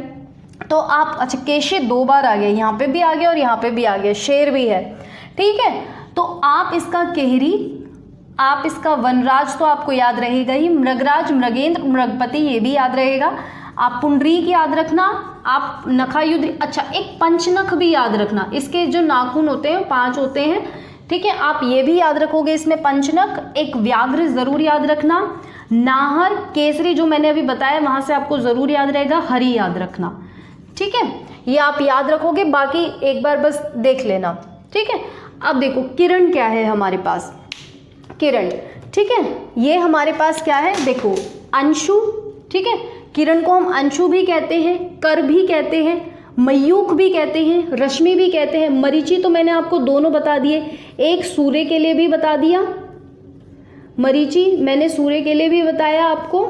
तो आप, अच्छा केशी दो बार आ गया, यहाँ पे भी आ गया और यहाँ पे भी आ गया, शेर भी है। ठीक है, तो आप इसका केहरी, आप इसका वनराज तो आपको याद रहेगा ही, मृगराज, मृगेंद्र, मृगपति ये भी याद रहेगा। आप पुंडरीक याद रखना, आप नखायुद्ध, अच्छा एक पंचनख भी याद रखना। इसके जो नाखून होते हैं 5 होते हैं। ठीक है, आप ये भी याद रखोगे इसमें पंचनख। एक व्याघ्र जरूर याद रखना। नाहर, केसरी जो मैंने अभी बताया वहां से आपको जरूर याद रहेगा। हरि याद रखना। ठीक है, ये आप याद रखोगे, बाकी एक बार बस देख लेना। ठीक है, अब देखो किरण क्या है हमारे पास? किरण, ठीक है, ये हमारे पास क्या है? देखो अंशु। ठीक है, किरण को हम अंशु भी कहते हैं, कर भी कहते हैं, मयूख भी कहते हैं, रश्मि भी कहते हैं। मरीचि तो मैंने आपको दोनों बता दिए, एक सूर्य के लिए भी बता दिया, मरीचि मैंने सूर्य के लिए भी बताया आपको।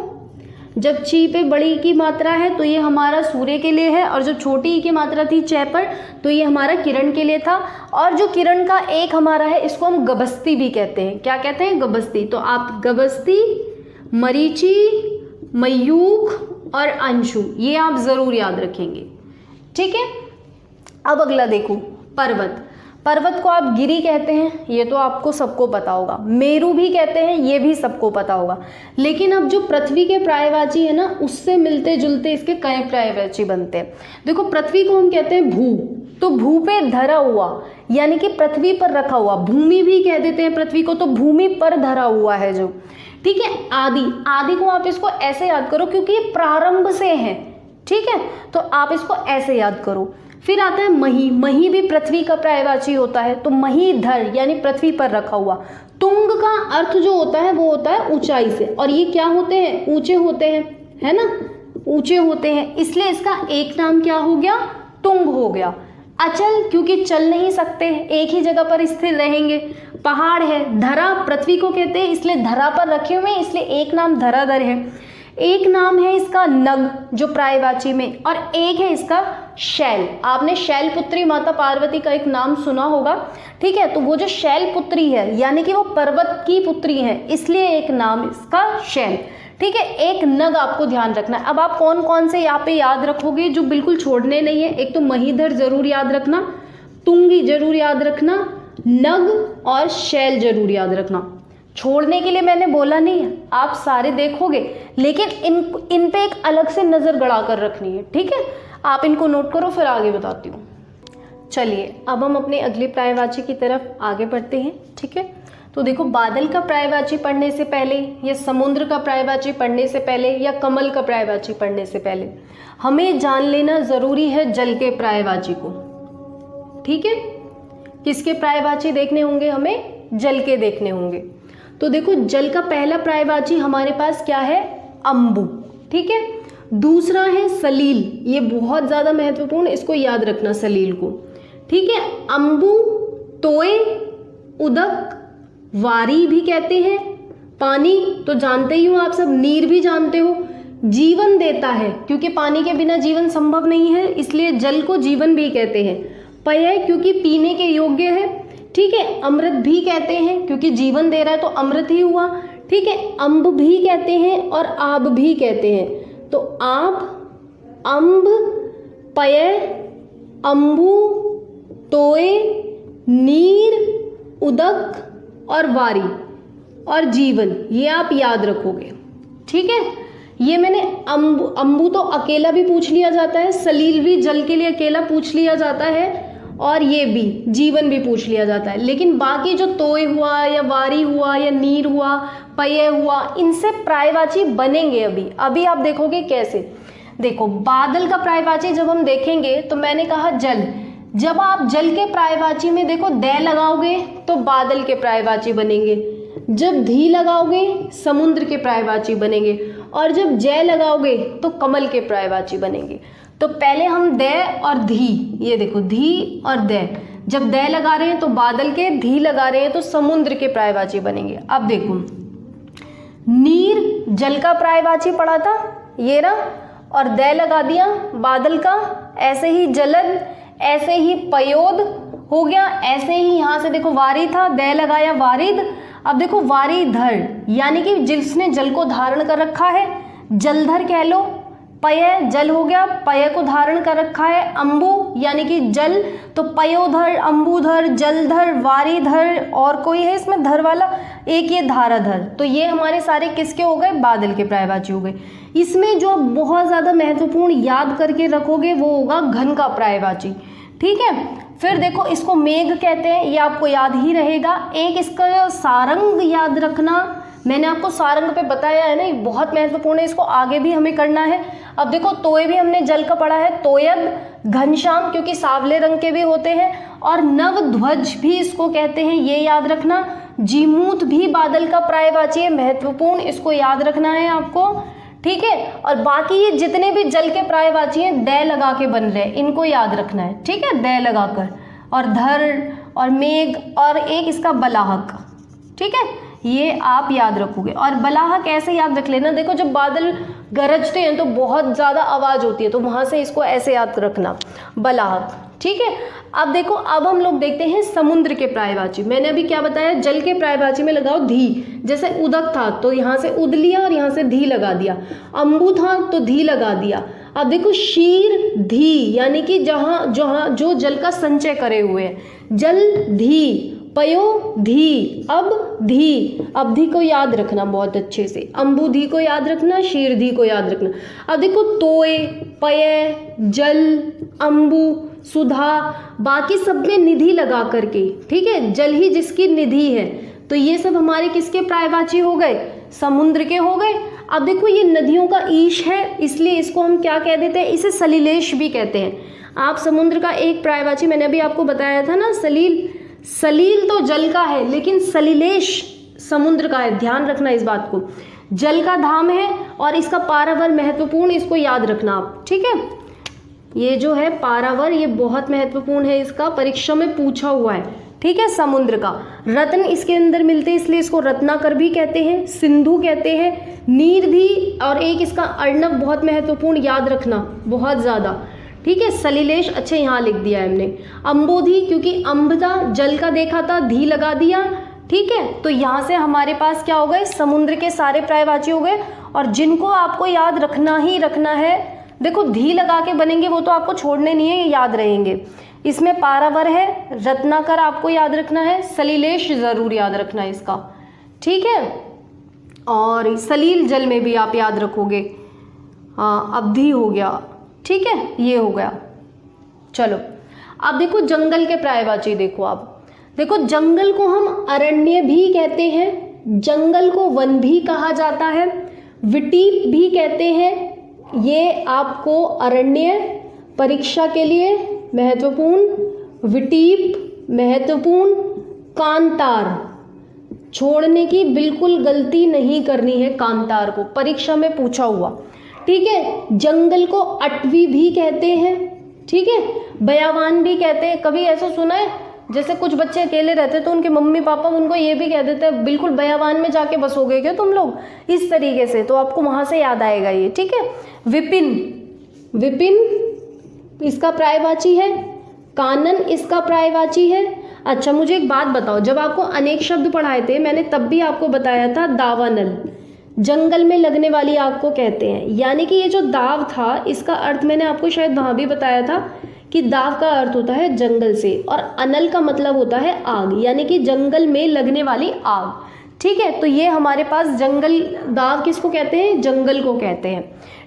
जब ची पे बड़ी की मात्रा है तो ये हमारा सूर्य के लिए है, और जब छोटी की मात्रा थी च पर तो ये हमारा किरण के लिए था। और जो किरण का एक हमारा है इसको हम गबस्ती भी कहते हैं। क्या कहते हैं? गबस्ती। तो आप गबस्ती, मरीचि, मयूख और अंशु ये आप जरूर याद रखेंगे। ठीक है, अब अगला देखो पर्वत। पर्वत को आप गिरी कहते हैं, ये तो आपको सबको पता होगा। मेरू भी कहते हैं, ये भी सबको पता होगा। लेकिन अब जो पृथ्वी के पर्यायवाची है ना, उससे मिलते जुलते इसके कई पर्यायवाची बनते हैं। देखो पृथ्वी को हम कहते हैं भू, तो भू पे धरा हुआ यानी कि पृथ्वी पर रखा हुआ। भूमि भी कह देते हैं पृथ्वी को, तो भूमि पर धरा हुआ है जो। ठीक है, आदि, आदि को आप इसको ऐसे याद करो क्योंकि ये प्रारंभ से है। ठीक है, तो आप इसको ऐसे याद करो। फिर आता है मही। मही भी पृथ्वी का पर्यायवाची होता है, तो मही धर यानी पृथ्वी पर रखा हुआ। तुंग का अर्थ जो होता है वो होता है ऊंचाई से, और ये क्या होते हैं? ऊंचे होते हैं, है ना, ऊंचे होते हैं, इसलिए इसका एक नाम क्या हो गया? तुंग हो गया। अचल क्योंकि चल नहीं सकते, एक ही जगह पर स्थिर रहेंगे। पहाड़ है। धरा पृथ्वी को कहते हैं, इसलिए धरा पर रखे हुए, इसलिए एक नाम धराधर है। एक नाम है इसका नग जो पर्यायवाची में, और एक है इसका शैल। आपने शैलपुत्री माता पार्वती का एक नाम सुना होगा। ठीक है, तो वो जो शैलपुत्री है यानी कि वो पर्वत की पुत्री है, इसलिए एक नाम इसका शैल। ठीक है, एक नग आपको ध्यान रखना है। अब आप कौन कौन से यहाँ पे याद रखोगे जो बिल्कुल छोड़ने नहीं है? एक तो महीधर जरूर याद रखना, तुंगी जरूर याद रखना, नग और शैल जरूर याद रखना। छोड़ने के लिए मैंने बोला नहीं है, आप सारे देखोगे, लेकिन इन पे एक अलग से नज़र गड़ा कर रखनी है। ठीक है, आप इनको नोट करो, फिर आगे बताती हूँ। चलिए अब हम अपने अगले पर्यायवाची की तरफ आगे बढ़ते हैं। ठीक है, तो देखो बादल का पर्यायवाची पढ़ने से पहले या समुद्र का पर्यायवाची पढ़ने से पहले या कमल का पर्यायवाची पढ़ने से पहले हमें जान लेना ज़रूरी है जल के पर्यायवाची को। ठीक है, किसके पर्यायवाची देखने होंगे? हमें जल के देखने होंगे। तो देखो जल का पहला पर्यायवाची हमारे पास क्या है? अम्बु। ठीक है, दूसरा है सलील, ये बहुत ज़्यादा महत्वपूर्ण, इसको याद रखना सलील को। ठीक है, अम्बु, तोय, उदक, वारी भी कहते हैं। पानी तो जानते ही हो आप सब, नीर भी जानते हो, जीवन देता है क्योंकि पानी के बिना जीवन संभव नहीं है, इसलिए जल को जीवन भी कहते हैं। पय क्योंकि पीने के योग्य है। ठीक है, अमृत भी कहते हैं क्योंकि जीवन दे रहा है तो अमृत ही हुआ। ठीक है, अम्ब भी कहते हैं और आब भी कहते हैं। तो आब, अम्ब, पय, अम्बु, तोय, नीर, उदक और वारी और जीवन, ये आप याद रखोगे। ठीक है, ये मैंने अम्बु तो अकेला भी पूछ लिया जाता है, सलील भी जल के लिए अकेला पूछ लिया जाता है और ये भी जीवन भी पूछ लिया जाता है। लेकिन बाकी जो तोय हुआ या वारी हुआ या नीर हुआ, पय हुआ, इनसे पर्यायवाची बनेंगे अभी आप देखोगे कैसे। देखो बादल का पर्यायवाची जब हम देखेंगे तो मैंने कहा जल, जब आप जल के पर्यायवाची में देखो दै लगाओगे तो बादल के पर्यायवाची बनेंगे, जब धी लगाओगे समुद्र के पर्यायवाची बनेंगे और जब जय लगाओगे तो कमल के पर्यायवाची बनेंगे। तो पहले हम दै और धी, ये देखो धी और दै, जब दै लगा रहे हैं तो बादल के, धी लगा रहे हैं तो समुद्र के पर्यायवाची बनेंगे। अब देखो नीर जल का पर्यायवाची पढ़ा था ये रहा, और दै लगा दिया बादल का, ऐसे ही जलद, ऐसे ही पयोद हो गया, ऐसे ही यहाँ से देखो वारी था, दै लगाया वारिद। अब देखो वारीधर यानी कि जिसने जल को धारण कर रखा है, जलधर कह लो। पय जल हो गया, पय को धारण कर रखा है। अम्बु यानी कि जल, तो पयोधर, अम्बुधर, जलधर, वारीधर, और कोई है इसमें धर वाला, एक ये धाराधर। तो ये हमारे सारे किसके हो गए? बादल के पर्यायवाची हो गए। इसमें जो बहुत ज़्यादा महत्वपूर्ण याद करके रखोगे वो होगा घन का पर्यायवाची। ठीक है, फिर देखो इसको मेघ कहते हैं, ये आपको याद ही रहेगा। एक इसका सारंग याद रखना, मैंने आपको सारंग पे बताया है ना, ये बहुत महत्वपूर्ण है, इसको आगे भी हमें करना है। अब देखो तोय भी हमने जल का पढ़ा है, तोयद, घनश्याम क्योंकि सांवले रंग के भी होते हैं, और नवध्वज भी इसको कहते हैं, ये याद रखना। जीमूत भी बादल का पर्यायवाची है, महत्वपूर्ण, इसको याद रखना है आपको। ठीक है, और बाकी ये जितने भी जल के पर्यायवाची हैं दै लगा के बन रहे हैं, इनको याद रखना है। ठीक है, दै लगाकर, और धर और मेघ और एक इसका बलाहक। ठीक है, ये आप याद रखोगे। और बलाहक ऐसे याद रख लेना, देखो जब बादल गरजते हैं तो बहुत ज़्यादा आवाज़ होती है, तो वहाँ से इसको ऐसे याद रखना, बलाहक। ठीक है, अब देखो अब हम लोग देखते हैं समुद्र के पर्यायवाची। मैंने अभी क्या बताया, जल के पर्यायवाची में लगाओ धी, जैसे उदक था तो यहाँ से उद लिया और यहाँ से धी लगा दिया। अम्बु था तो धी लगा दिया। अब देखो शीर धी यानी कि जहाँ जहाँ जो जल का संचय करे हुए हैं, जल धी, पयो धी, अब धी, अवधि को याद रखना बहुत अच्छे से, अम्बुधि को याद रखना, शीरधि को याद रखना। अब देखो तोय, पय, जल, अम्बु, सुधा, बाकी सब में निधि लगा करके। ठीक है, जल ही जिसकी निधि है, तो ये सब हमारे किसके पर्यायवाची हो गए? समुद्र के हो गए। अब देखो ये नदियों का ईश है, इसलिए इसको हम क्या कह देते हैं? इसे सलिलेश भी कहते हैं। आप समुद्र का एक पर्यायवाची मैंने अभी आपको बताया था ना, सलील। सलील तो जल का है लेकिन सलिलेश समुद्र का है, ध्यान रखना इस बात को। जल का धाम है और इसका पारावर महत्वपूर्ण, इसको याद रखना आप। ठीक है, ये जो है पारावर, ये बहुत महत्वपूर्ण है, इसका परीक्षा में पूछा हुआ है। ठीक है, समुद्र का रत्न इसके अंदर मिलते हैं इसलिए इसको रत्नाकर भी कहते हैं, सिंधु कहते हैं, नीरधि, और एक इसका अर्णव बहुत महत्वपूर्ण, याद रखना बहुत ज़्यादा। ठीक है, सलिलेश अच्छे यहाँ लिख दिया है हमने। अम्बोधि क्योंकि अम्ब था, जल का देखा था, धी लगा दिया। ठीक है, तो यहाँ से हमारे पास क्या हो गए? समुद्र के सारे पर्यायवाची हो गए। और जिनको आपको याद रखना ही रखना है, देखो धी लगा के बनेंगे वो तो आपको छोड़ने नहीं है, ये याद रहेंगे। इसमें पारावर है, रत्नाकर आपको याद रखना है, सलिलेश ज़रूर याद रखना है इसका। ठीक है, और सलील जल में भी आप याद रखोगे। हाँ, अवधि हो गया। ठीक है, ये हो गया। चलो अब देखो जंगल के पर्यायवाची देखो, आप देखो जंगल को हम अरण्य भी कहते हैं, जंगल को वन भी कहा जाता है, विटीप भी कहते हैं। ये आपको अरण्य परीक्षा के लिए महत्वपूर्ण, विटीप महत्वपूर्ण, कांतार छोड़ने की बिल्कुल गलती नहीं करनी है, कांतार को परीक्षा में पूछा हुआ, ठीक है। जंगल को अटवी भी कहते हैं, ठीक है, बयावान भी कहते हैं। कभी ऐसा सुना है जैसे कुछ बच्चे अकेले रहते तो उनके मम्मी पापा उनको ये भी कह देते हैं बिल्कुल बयावान में जाके बसोगे क्या तुम लोग, इस तरीके से, तो आपको वहां से याद आएगा ये, ठीक है। विपिन, विपिन इसका पर्यायवाची है, कानन इसका पर्यायवाची है। अच्छा मुझे एक बात बताओ, जब आपको अनेक शब्द पढ़ाए थे मैंने तब भी आपको बताया था दावानल जंगल में लगने वाली आग को कहते हैं, यानी कि ये जो दाव था इसका अर्थ मैंने आपको शायद वहाँ भी बताया था कि दाव का अर्थ होता है जंगल से और अनल का मतलब होता है आग, यानी कि जंगल में लगने वाली आग, ठीक है। तो ये हमारे पास जंगल, दाव किसको कहते हैं, जंगल को कहते हैं,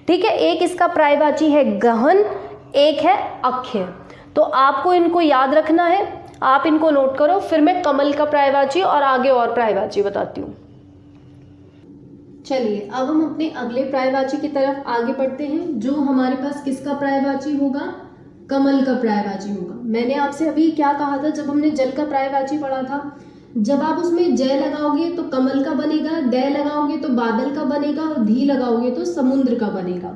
ठीक है। एक इसका पर्यायवाची है गहन, एक है अख्य, तो आपको इनको याद रखना है, आप इनको नोट करो, फिर मैं कमल का पर्यायवाची और आगे और पर्यायवाची बताती हूँ। चलिए अब हम अपने अगले पर्यायवाची की तरफ आगे बढ़ते हैं, जो हमारे पास किसका पर्यायवाची होगा, कमल का पर्यायवाची होगा। मैंने आपसे अभी क्या कहा था जब हमने जल का पर्यायवाची पढ़ा था, जब आप उसमें जय लगाओगे तो कमल का बनेगा, दय लगाओगे तो बादल का बनेगा और धी लगाओगे तो समुद्र का बनेगा।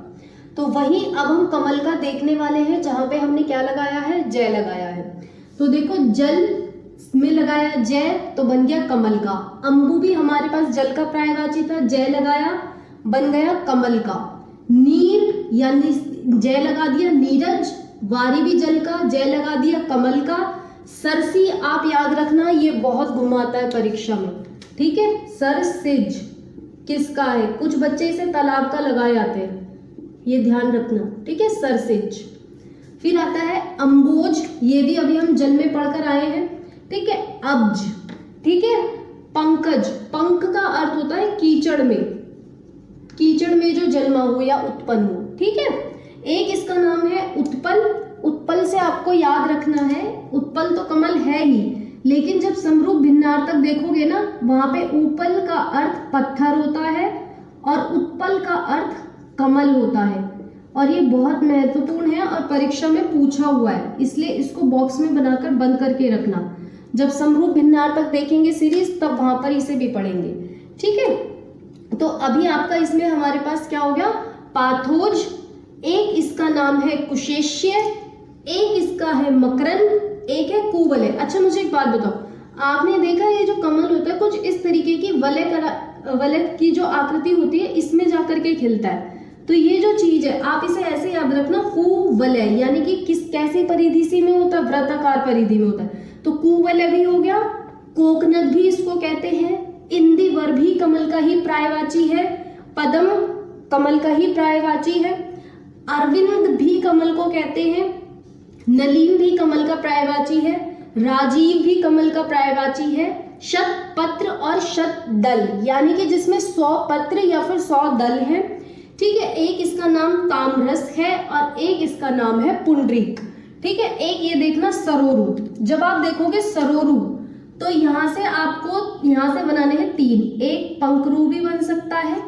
तो वहीं अब हम कमल का देखने वाले हैं, जहां पे हमने क्या लगाया है, जय लगाया है। तो देखो जल में लगाया जय तो बन गया कमल का, अंबु भी हमारे पास जल का पर्यायवाची था, जय लगाया बन गया कमल का, नीर यानी जय लगा दिया नीरज, वारी भी जल का, जय लगा दिया कमल का, सरसी आप याद रखना ये बहुत घुमाता है परीक्षा में, ठीक है। सरसिज किसका है, कुछ बच्चे इसे तालाब का लगाए आते हैं, ये ध्यान रखना, ठीक है, सरसिज। फिर आता है अम्बोज, ये भी अभी हम जल में पढ़कर आए हैं, ठीक है, अब्ज, ठीक है। पंकज, पंक का अर्थ होता है कीचड़ में, कीचड़ में जो जन्मा हो या उत्पन्न हो, ठीक है। एक इसका नाम है उत्पल, उत्पल से आपको याद रखना है, उत्पल तो कमल है ही, लेकिन जब समरूप भिन्नार्थक देखोगे ना वहां पे उपल का अर्थ पत्थर होता है और उत्पल का अर्थ कमल होता है, और ये बहुत महत्वपूर्ण है और परीक्षा में पूछा हुआ है, इसलिए इसको बॉक्स में बनाकर बंद करके रखना। जब समरूप भिन्नार्थक देखेंगे सीरीज तब वहां पर इसे भी पढ़ेंगे, ठीक है। तो अभी आपका इसमें हमारे पास क्या हो गया, पाथोज, एक इसका नाम है कुशेष्य, एक इसका है मकरंद, एक है कुवलय। अच्छा मुझे एक बात बताओ, आपने देखा ये जो कमल होता है कुछ इस तरीके की वलय की जो आकृति होती है इसमें जाकर के खिलता है, तो ये जो चीज है आप इसे ऐसे याद रखना, कुवलय यानी कि किस कैसी परिधि सी में होता है, वृत्ताकार परिधि में होता है, तो कुवलय भी हो गया। कोकनद भी इसको कहते हैं, इंदिवर भी कमल का ही पर्यायवाची है, पद्म कमल का ही पर्यायवाची है, अरविंद भी कमल को कहते हैं, नलीन भी कमल का पर्यायवाची है, राजीव भी कमल का पर्यायवाची है, शतपत्र और शतदल यानी कि जिसमें 100 पत्र या फिर 100 दल हैं, ठीक है। एक इसका नाम ताम्रस है और एक इसका नाम है पुंडरीक, ठीक है। एक ये देखना सरोरु, जब आप देखोगे सरोरु तो यहां से आपको यहां से बनाने हैं 3, एक पंकरू भी बन सकता है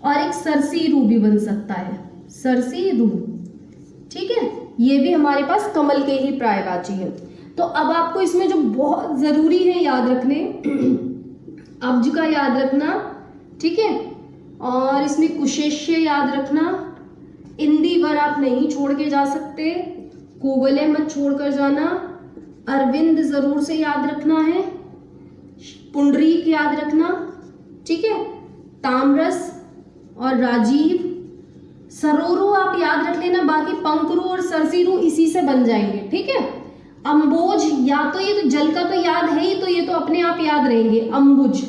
और एक सरसीरू भी बन सकता है, सरसीरू, ठीक है। ये भी हमारे पास कमल के ही पर्यायवाची है। तो अब आपको इसमें जो बहुत जरूरी है याद रखने, अब्ज का याद रखना, ठीक है, और इसमें कुशेष्य याद रखना, इंदिवर आप नहीं छोड़ के जा सकते, कुवलय मत छोड़कर जाना, अरविंद जरूर से याद रखना है, पुंडरीक याद रखना, ठीक है, ताम्रस और राजीव, सरोरु आप याद रख लेना, बाकी पंकरू और सरसीरू इसी से बन जाएंगे, ठीक है। अम्बोज या तो ये तो जल का तो याद है ही, तो ये तो अपने आप याद रहेंगे, अम्बुज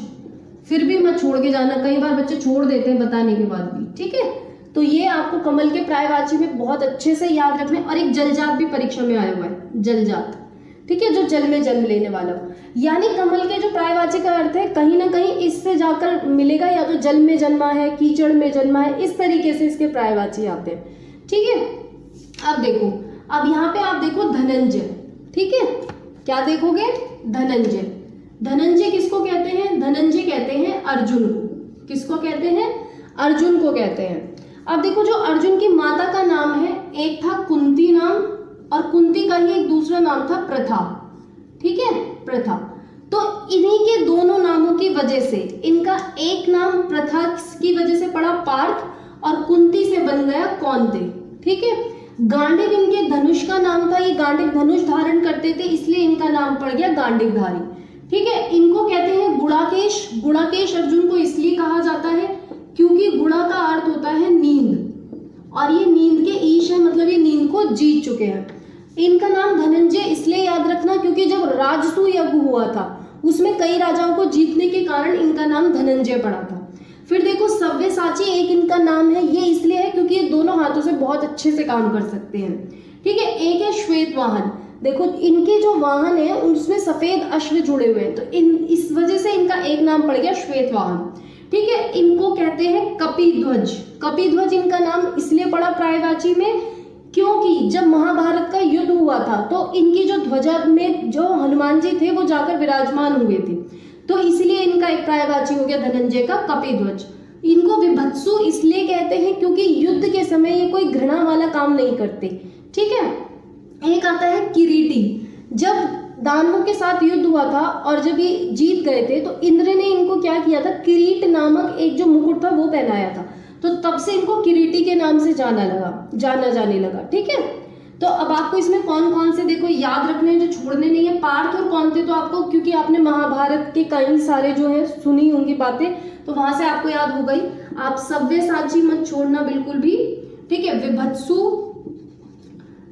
फिर भी मत छोड़ के जाना, कई बार बच्चे छोड़ देते हैं बताने के बाद भी, ठीक है। तो ये आपको कमल के पर्यायवाची में बहुत अच्छे से याद रखने, और एक जलजात भी परीक्षा में आया हुआ है, जलजात, ठीक है, जो जल में जन्म लेने वाला हो, यानी कमल के जो पर्यायवाची का अर्थ है कहीं ना कहीं इससे जाकर मिलेगा, या तो जल में जन्मा है, कीचड़ में जन्मा है, इस तरीके से इसके पर्यायवाची आते हैं, ठीक है। अब देखो, अब यहाँ पे आप देखो धनंजय, ठीक है, क्या देखोगे? धनंजय। धनंजय किसको कहते हैं? धनंजय कहते हैं अर्जुन को। किसको कहते हैं? अर्जुन को कहते हैं। अब देखो, जो अर्जुन की माता का नाम है, एक था कुंती नाम, और कुंती का ही एक दूसरा नाम था प्रथा। ठीक है, प्रथा। तो इन्हीं के दोनों नामों की वजह से इनका एक नाम प्रथा की वजह से पड़ा पार्थ, और कुंती से बन गया कौंते। ठीक है, गांडीव इनके धनुष का नाम था, ये गांडीव धनुष धारण करते थे, इसलिए इनका नाम पड़ गया गांडीवधारी। ठीक है, इनको कहते हैं गुणाकेश। गुणाकेश अर्जुन को इसलिए कहा जाता है क्योंकि गुणा का अर्थ होता है नींद, और ये नींद के ईश है, मतलब ये नींद को जीत चुके हैं। इनका नाम धनंजय इसलिए याद रखना क्योंकि जब राजसूय यज्ञ हुआ था उसमें कई राजाओं को जीतने के कारण इनका नाम धनंजय पड़ा था। फिर देखो, सव्यसाची एक इनका नाम है, ये इसलिए है क्योंकि ये दोनों हाथों से बहुत अच्छे से काम कर सकते हैं। ठीक है, एक है श्वेत वाहन। देखो, इनके जो वाहन है उसमें सफेद अश्व जुड़े हुए हैं, तो इस वजह से इनका एक नाम पड़ गया श्वेत वाहन। ठीक है, इनको कहते हैं कपिध्वज। कपिध्वज इनका नाम इसलिए पड़ा प्रायवाची में क्योंकि जब महाभारत का युद्ध हुआ था तो इनकी जो ध्वजा में जो हनुमान जी थे वो जाकर विराजमान हुए थे, तो इसलिए इनका एक प्रायवाची हो गया धनंजय का कपिध्वज। इनको विभत्सु इसलिए कहते हैं क्योंकि युद्ध के समय ये कोई घृणा वाला काम नहीं करते। ठीक है, एक आता है किरीटी। जब दानवों के साथ युद्ध हुआ था और जब ये जीत गए थे तो इंद्र ने इनको क्या किया था, किरीट नामक एक जो मुकुट था वो पहनाया था, तो तब से इनको किरीटी के नाम से जाना जाने लगा। ठीक है, तो अब आपको इसमें कौन कौन से देखो याद रखने हैं, जो छोड़ने नहीं है। पार्थ और कौंते तो आपको, क्योंकि आपने महाभारत के कई सारे जो है सुनी होंगी बातें, तो वहां से आपको याद हो गई। आप सव्यसाची मत छोड़ना बिल्कुल भी। ठीक है,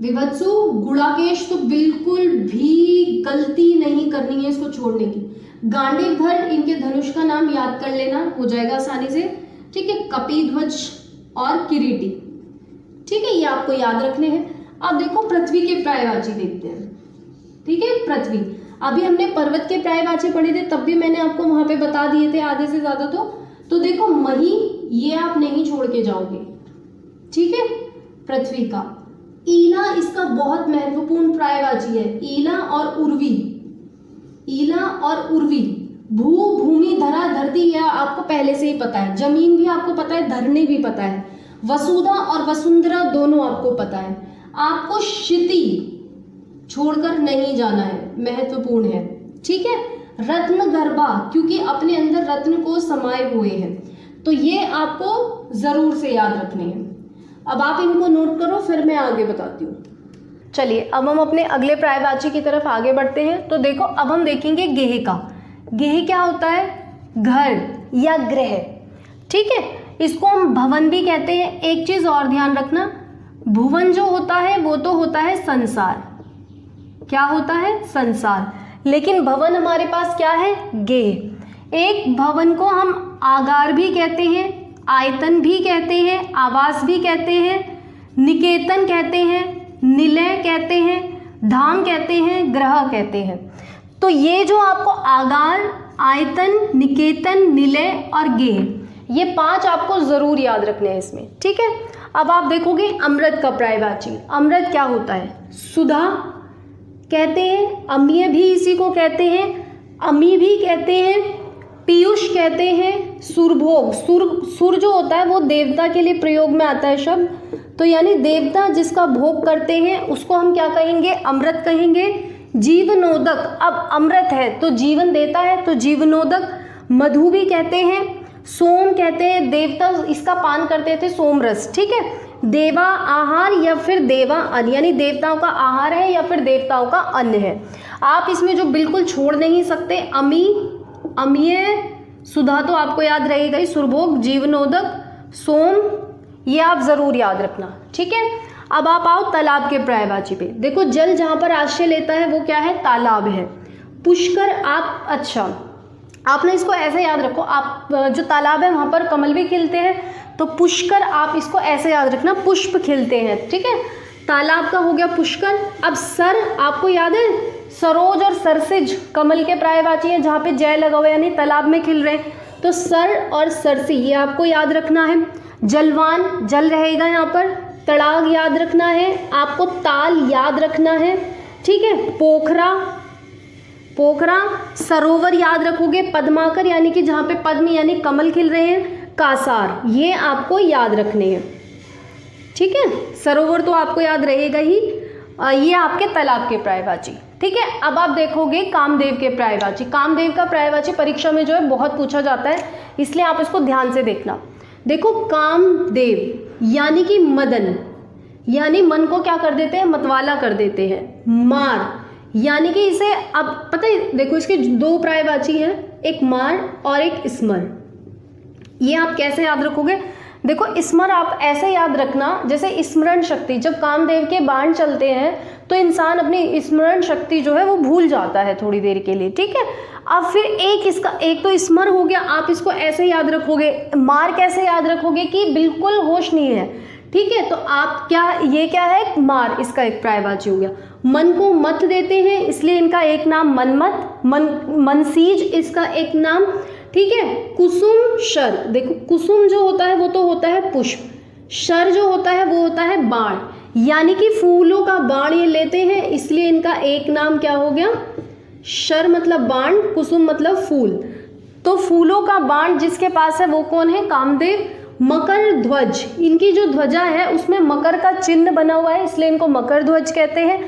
विभत्सु गुणाकेश तो बिल्कुल भी गलती नहीं करनी है इसको छोड़ने की। गांडीवधर, इनके धनुष का नाम याद कर लेना, हो जाएगा आसानी से। ठीक है, कपिध्वज और किरीटी। ठीक है, ये आपको याद रखने हैं। अब देखो, पृथ्वी के प्रायवाची देखते हैं। ठीक है, पृथ्वी। अभी हमने पर्वत के प्रायवाची पढ़े थे, तब भी मैंने आपको वहां पे बता दिए थे आधे से ज्यादा। तो देखो, मही, ये आप नहीं छोड़ के जाओगे। ठीक है, पृथ्वी का। ईला इसका बहुत महत्वपूर्ण प्रायवाची है, ईला और उर्वी। ईला और उर्वी, भू, भूमि, धरा, धरती, यह आपको पहले से ही पता है। जमीन भी आपको पता है, धरने भी पता है। वसुधा और वसुंधरा दोनों आपको पता है। आपको क्षिति छोड़कर नहीं जाना है, महत्वपूर्ण है। ठीक है, रत्न गर्भा, क्योंकि अपने अंदर रत्न को समाये हुए हैं, तो ये आपको जरूर से याद रखने हैं। अब आप इनको नोट करो, फिर मैं आगे बताती हूँ। चलिए, अब हम अपने अगले प्रायवाची की तरफ आगे बढ़ते हैं। तो देखो, अब हम देखेंगे गेह का। गेह क्या होता है? घर या गृह। ठीक है, इसको हम भवन भी कहते हैं। एक चीज और ध्यान रखना, भुवन जो होता है वो तो होता है संसार। क्या होता है? संसार। लेकिन भवन हमारे पास क्या है? गेह। एक भवन को हम आगार भी कहते हैं, आयतन भी कहते हैं, आवास भी कहते हैं, निकेतन कहते हैं, निलय कहते हैं, धाम कहते हैं, ग्रह कहते हैं। तो ये जो आपको आगार, आयतन, निकेतन, निलय और गेह, ये 5 आपको जरूर याद रखने हैं इसमें। ठीक है, अब आप देखोगे अमृत का प्रायवाची। अमृत क्या होता है? सुधा कहते हैं, अम्य भी इसी को कहते हैं, अमी भी कहते हैं, पीयूष कहते हैं, सुरभोग। सुर जो होता है वो देवता के लिए प्रयोग में आता है शब्द, तो यानी देवता जिसका भोग करते हैं उसको हम क्या कहेंगे? अमृत कहेंगे। जीवनोदक, अब अमृत है तो जीवन देता है, तो जीवनोदक। मधु भी कहते हैं, सोम कहते हैं, देवता इसका पान करते थे, सोम रस। ठीक है, देवा आहार या फिर देवा अन्न, यानी देवताओं का आहार है या फिर देवताओं का अन्न है। आप इसमें जो बिल्कुल छोड़ नहीं सकते, अमी, अम्य, सुधा तो आपको याद रहेगा ही, सुरभोग, जीवनोदक, सोम, ये आप जरूर याद रखना। ठीक है, अब आप आओ तालाब के प्रायवाची पे। देखो, जल जहाँ पर आश्रय लेता है वो क्या है? तालाब है। पुष्कर, आप अच्छा आपने इसको ऐसे याद रखो, आप जो तालाब है वहाँ पर कमल भी खिलते हैं, तो पुष्कर आप इसको ऐसे याद रखना, पुष्प खिलते हैं। ठीक है, तालाब का हो गया पुष्कर। अब सर, आपको याद है सरोज और सरसिज कमल के प्रायवाची है, जहाँ पे जय लगा हुआ है यानी तालाब में खिल रहे हैं, तो सर और सरसी ये आपको याद रखना है। जलवान, जल रहेगा यहाँ पर। तड़ाग याद रखना है आपको, ताल याद रखना है। ठीक है। पोखरा, पोखरा, सरोवर याद रखोगे, पद्माकर यानी कि जहाँ पे पद्म यानी कमल खिल रहे हैं, कासार, ये आपको याद रखने हैं, ठीक है। सरोवर तो आपको याद रहेगा ही, ये आपके तालाब के पर्यायवाची, ठीक है। अब आप देखोगे कामदेव के पर्यायवाची। कामदेव का पर्यायवाची परीक्षा में जो है बहुत पूछा जाता है, इसलिए आप इसको ध्यान से देखना। देखो कामदेव यानी कि मदन, यानी मन को क्या कर देते हैं, मतवाला कर देते हैं। मार यानी कि इसे, अब पता है देखो इसके दो पर्यायवाची हैं, एक मार और एक स्मर। ये आप कैसे याद रखोगे, देखो स्मर आप ऐसे याद रखना जैसे स्मरण शक्ति, जब कामदेव के बाण चलते हैं तो इंसान अपनी स्मरण शक्ति जो है वो भूल जाता है थोड़ी देर के लिए, ठीक है। अब फिर एक तो स्मर हो गया, आप इसको ऐसे याद रखोगे। मार कैसे याद रखोगे कि बिल्कुल होश नहीं है, ठीक है। तो आप क्या, ये क्या है, मार, इसका एक पर्यायवाची हो गया। मन को मत देते हैं इसलिए इनका एक नाम मनमत, मनसीज इसका एक नाम, ठीक है। कुसुम शर, देखो कुसुम जो होता है वो तो होता है पुष्प, शर जो होता है वो होता है बाण, यानी कि फूलों का बाण ये लेते हैं, इसलिए इनका एक नाम क्या हो गया, शर मतलब बाण, कुसुम मतलब फूल। तो फूलों का बाण जिसके पास है वो कौन है, कामदेव। मकर ध्वज, इनकी जो ध्वजा है उसमें मकर का चिन्ह बना हुआ है, इसलिए इनको मकर ध्वज कहते हैं।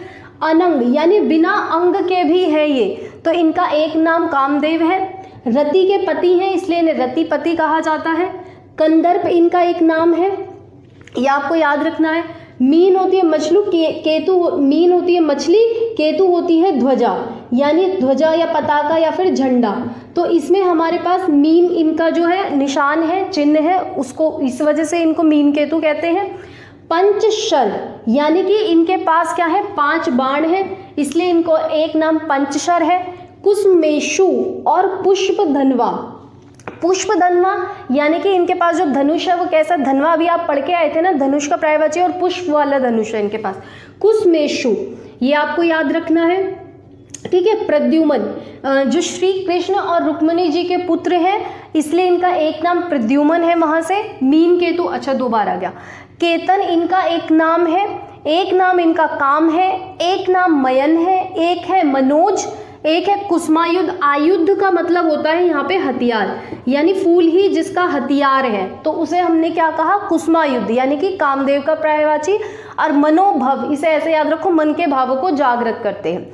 अनंग यानी बिना अंग के भी है ये, तो इनका एक नाम कामदेव है। रति के पति हैं इसलिए इन्हें रतिपति कहा जाता है। कंदर्प इनका एक नाम है, ये आपको याद रखना है। मीन होती है मछली, केतु, मीन होती है मछली, केतु होती है ध्वजा, यानी ध्वजा या पताका या फिर झंडा। तो इसमें हमारे पास मीन इनका जो है निशान है, चिन्ह है, उसको इस वजह से इनको मीन केतु कहते हैं। पंचशर यानी कि इनके पास क्या है, 5 बाण है, इसलिए इनको एक नाम पंचशर है। कुसमेशु और पुष्पधनवा, पुष्पधनवा यानी कि इनके पास जो धनुष है वो कैसा, धनवा अभी आप पढ़ के आए थे ना, धनुष का पर्यायवाची, और पुष्प वाला धनुष है इनके पास। कुसमेशु ये आपको याद रखना है, ठीक है। प्रद्युमन जो श्री कृष्ण और रुक्मिणी जी के पुत्र हैं, इसलिए इनका एक नाम प्रद्युमन है, वहां से मीन केतु, अच्छा 2 बार आ गया। केतन इनका एक नाम है, एक नाम इनका काम है, एक नाम मयन है, एक है मनोज, एक है कुसमायुध। आयुध का मतलब होता है यहाँ पे हथियार, यानी फूल ही जिसका हथियार है, तो उसे हमने क्या कहा, कुसमायुध, यानी कि कामदेव का पर्यायवाची। और मनोभव, इसे ऐसे याद रखो, मन के भावों को जागृत करते हैं,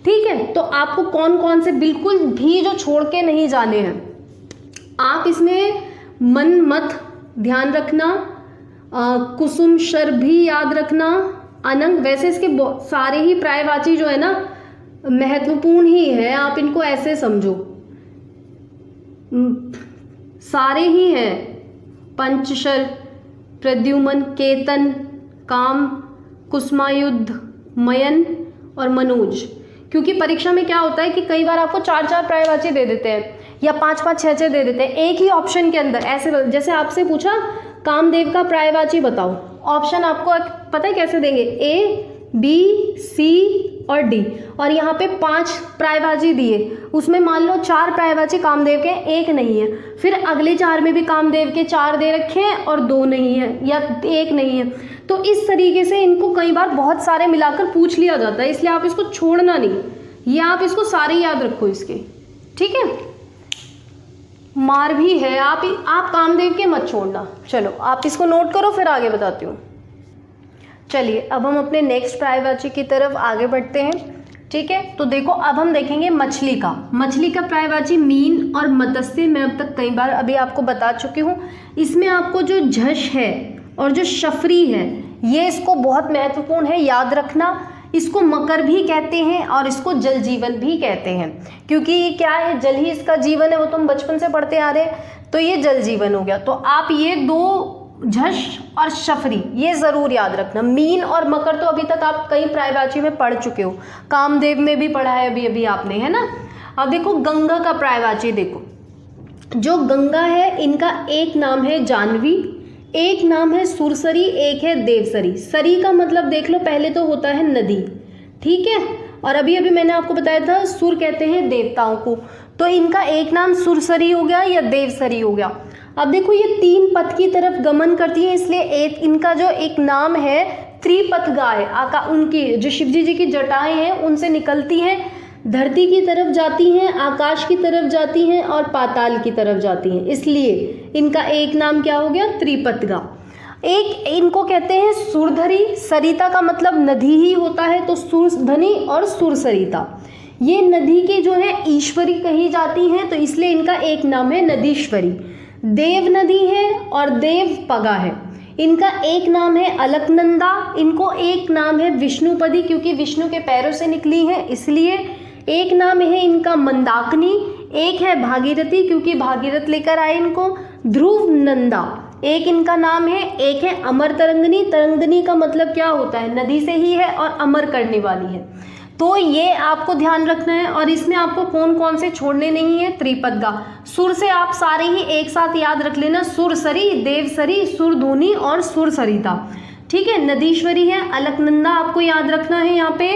ठीक है। तो आपको कौन कौन से बिल्कुल भी जो छोड़ के नहीं जाने हैं, आप इसमें मन मत ध्यान रखना, कुसुम शर भी याद रखना, अनंग, वैसे इसके सारे ही पर्यायवाची जो है ना महत्वपूर्ण ही है, आप इनको ऐसे समझो, सारे ही हैं, पंचशर, प्रद्युमन, केतन, काम, कुसमायुध, मयन और मनोज। क्योंकि परीक्षा में क्या होता है कि कई बार आपको 4-4 पर्यायवाची दे देते हैं या 5-5, 6-6 दे देते हैं एक ही ऑप्शन के अंदर। ऐसे जैसे आपसे पूछा कामदेव का पर्यायवाची बताओ, ऑप्शन आपको पता है कैसे देंगे, A, B, C और D, और यहाँ पे 5 पर्यायवाची दिए, उसमें मान लो 4 पर्यायवाची कामदेव के, 1 नहीं है, फिर अगले 4 में भी कामदेव के 4 दे रखे हैं और 2 नहीं है या 1 नहीं है। तो इस तरीके से इनको कई बार बहुत सारे मिलाकर पूछ लिया जाता है, इसलिए आप इसको छोड़ना नहीं, ये आप इसको सारे याद रखो इसके, ठीक है। मार भी है, आप कामदेव के मत छोड़ना। चलो आप इसको नोट करो, फिर आगे बताती हूँ। चलिए अब हम अपने नेक्स्ट पर्यायवाची की तरफ आगे बढ़ते हैं, ठीक है। तो देखो अब हम देखेंगे मछली का। मछली का पर्यायवाची मीन और मत्स्य, मैं अब तक कई बार अभी आपको बता चुकी हूँ। इसमें आपको जो झष है और जो शफरी है, ये इसको बहुत महत्वपूर्ण है, याद रखना। इसको मकर भी कहते हैं और इसको जल जीवन भी कहते हैं, क्योंकि ये क्या है, जल ही इसका जीवन है, वो तो हम बचपन से पढ़ते आ रहे हैं, तो ये जल जीवन हो गया। तो आप ये 2 झष और शफरी ये ज़रूर याद रखना। मीन और मकर तो अभी तक आप कई पर्यायवाची में पढ़ चुके हो, कामदेव में भी पढ़ा है अभी अभी आपने, है ना। अब देखो गंगा का पर्यायवाची, देखो जो गंगा है इनका एक नाम है जानवी, एक नाम है सुरसरी, एक है देवसरी। सरी का मतलब देख लो, पहले तो होता है नदी, ठीक है, और अभी अभी मैंने आपको बताया था सुर कहते हैं देवताओं को, तो इनका एक नाम सुरसरी हो गया या देवसरी हो गया। अब देखो ये 3 पथ की तरफ गमन करती है, इसलिए इनका जो एक नाम है त्रिपथ गाय उनकी जो शिवजी जी की जटाएं हैं उनसे निकलती हैं, धरती की तरफ जाती हैं, आकाश की तरफ जाती हैं और पाताल की तरफ जाती हैं, इसलिए इनका एक नाम क्या हो गया, त्रिपथगा। एक इनको कहते हैं सुरधरी, सरिता का मतलब नदी ही होता है, तो सुरधनी और सुरसरिता ये नदी के जो है ईश्वरी कही जाती हैं, तो इसलिए इनका एक नाम है नदीश्वरी। देव नदी है और देव पगा है, इनका एक नाम है अलकनंदा, इनको एक नाम है विष्णुपदी क्योंकि विष्णु के पैरों से निकली है इसलिए। एक नाम है इनका मंदाकिनी, एक है भागीरथी क्योंकि भागीरथ लेकर आए इनको। ध्रुव नंदा एक इनका नाम है, एक है अमर तरंगनी, तरंगनी का मतलब क्या होता है, नदी से ही है और अमर करने वाली है, तो ये आपको ध्यान रखना है। और इसमें आपको कौन कौन से छोड़ने नहीं है, त्रिपथगा। सुर से आप सारे ही एक साथ याद रख लेना, सुरसरी, देवसरी, सुरधुनी और सुरसरिता, ठीक है। नदीश्वरी है, अलकनंदा आपको याद रखना है यहाँ पे,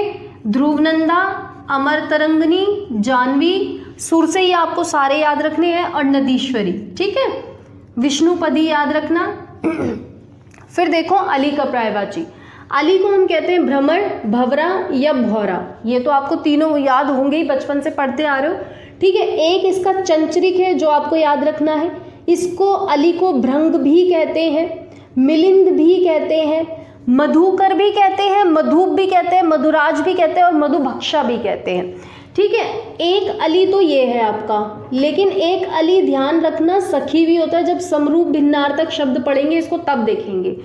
ध्रुवनंदा, अमर तरंगनी, जानवी, सुर से ही आपको सारे याद रखने हैं और नदीश्वरी, ठीक है। विष्णुपदी याद रखना। फिर देखो अली का पर्यायवाची, अली को हम कहते हैं भ्रमर, भंवरा या भौरा, ये तो आपको तीनों याद होंगे ही, बचपन से पढ़ते आ रहे हो, ठीक है। एक इसका चंचरिक है जो आपको याद रखना है, इसको अली को भृंग भी कहते हैं, मिलिंद भी कहते हैं, मधुकर भी कहते हैं, मधुप भी कहते हैं, मधुराज भी कहते हैं और मधुभक्षा भी कहते हैं, ठीक है। एक अली तो ये है आपका, लेकिन एक अली ध्यान रखना सखी भी होता है, जब समरूप भिन्नार्थक शब्द पढ़ेंगे इसको तब देखेंगे,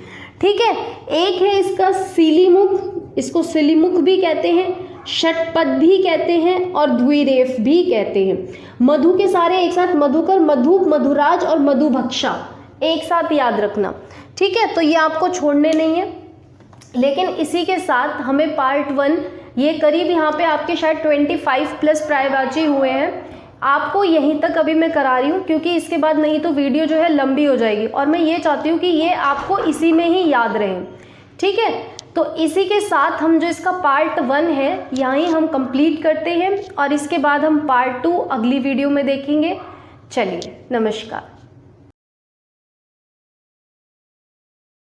ठीक है। एक है इसका सिलीमुख, इसको सिलीमुख भी कहते हैं, षटपद भी कहते हैं और द्विरेफ भी कहते हैं। मधु के सारे एक साथ, मधुकर, मधुप, मधुराज और मधुभक्षा एक साथ याद रखना, ठीक है। तो ये आपको छोड़ने नहीं है। लेकिन इसी के साथ हमें पार्ट 1 ये करीब यहाँ पे आपके शायद 25+ पर्यायवाची हुए हैं, आपको यहीं तक अभी मैं करा रही हूँ क्योंकि इसके बाद नहीं तो वीडियो जो है लंबी हो जाएगी और मैं ये चाहती हूँ कि ये आपको इसी में ही याद रहे, ठीक है। तो इसी के साथ हम जो इसका पार्ट 1 है यहीं हम कंप्लीट करते हैं और इसके बाद हम पार्ट 2 अगली वीडियो में देखेंगे। चलिए, नमस्कार।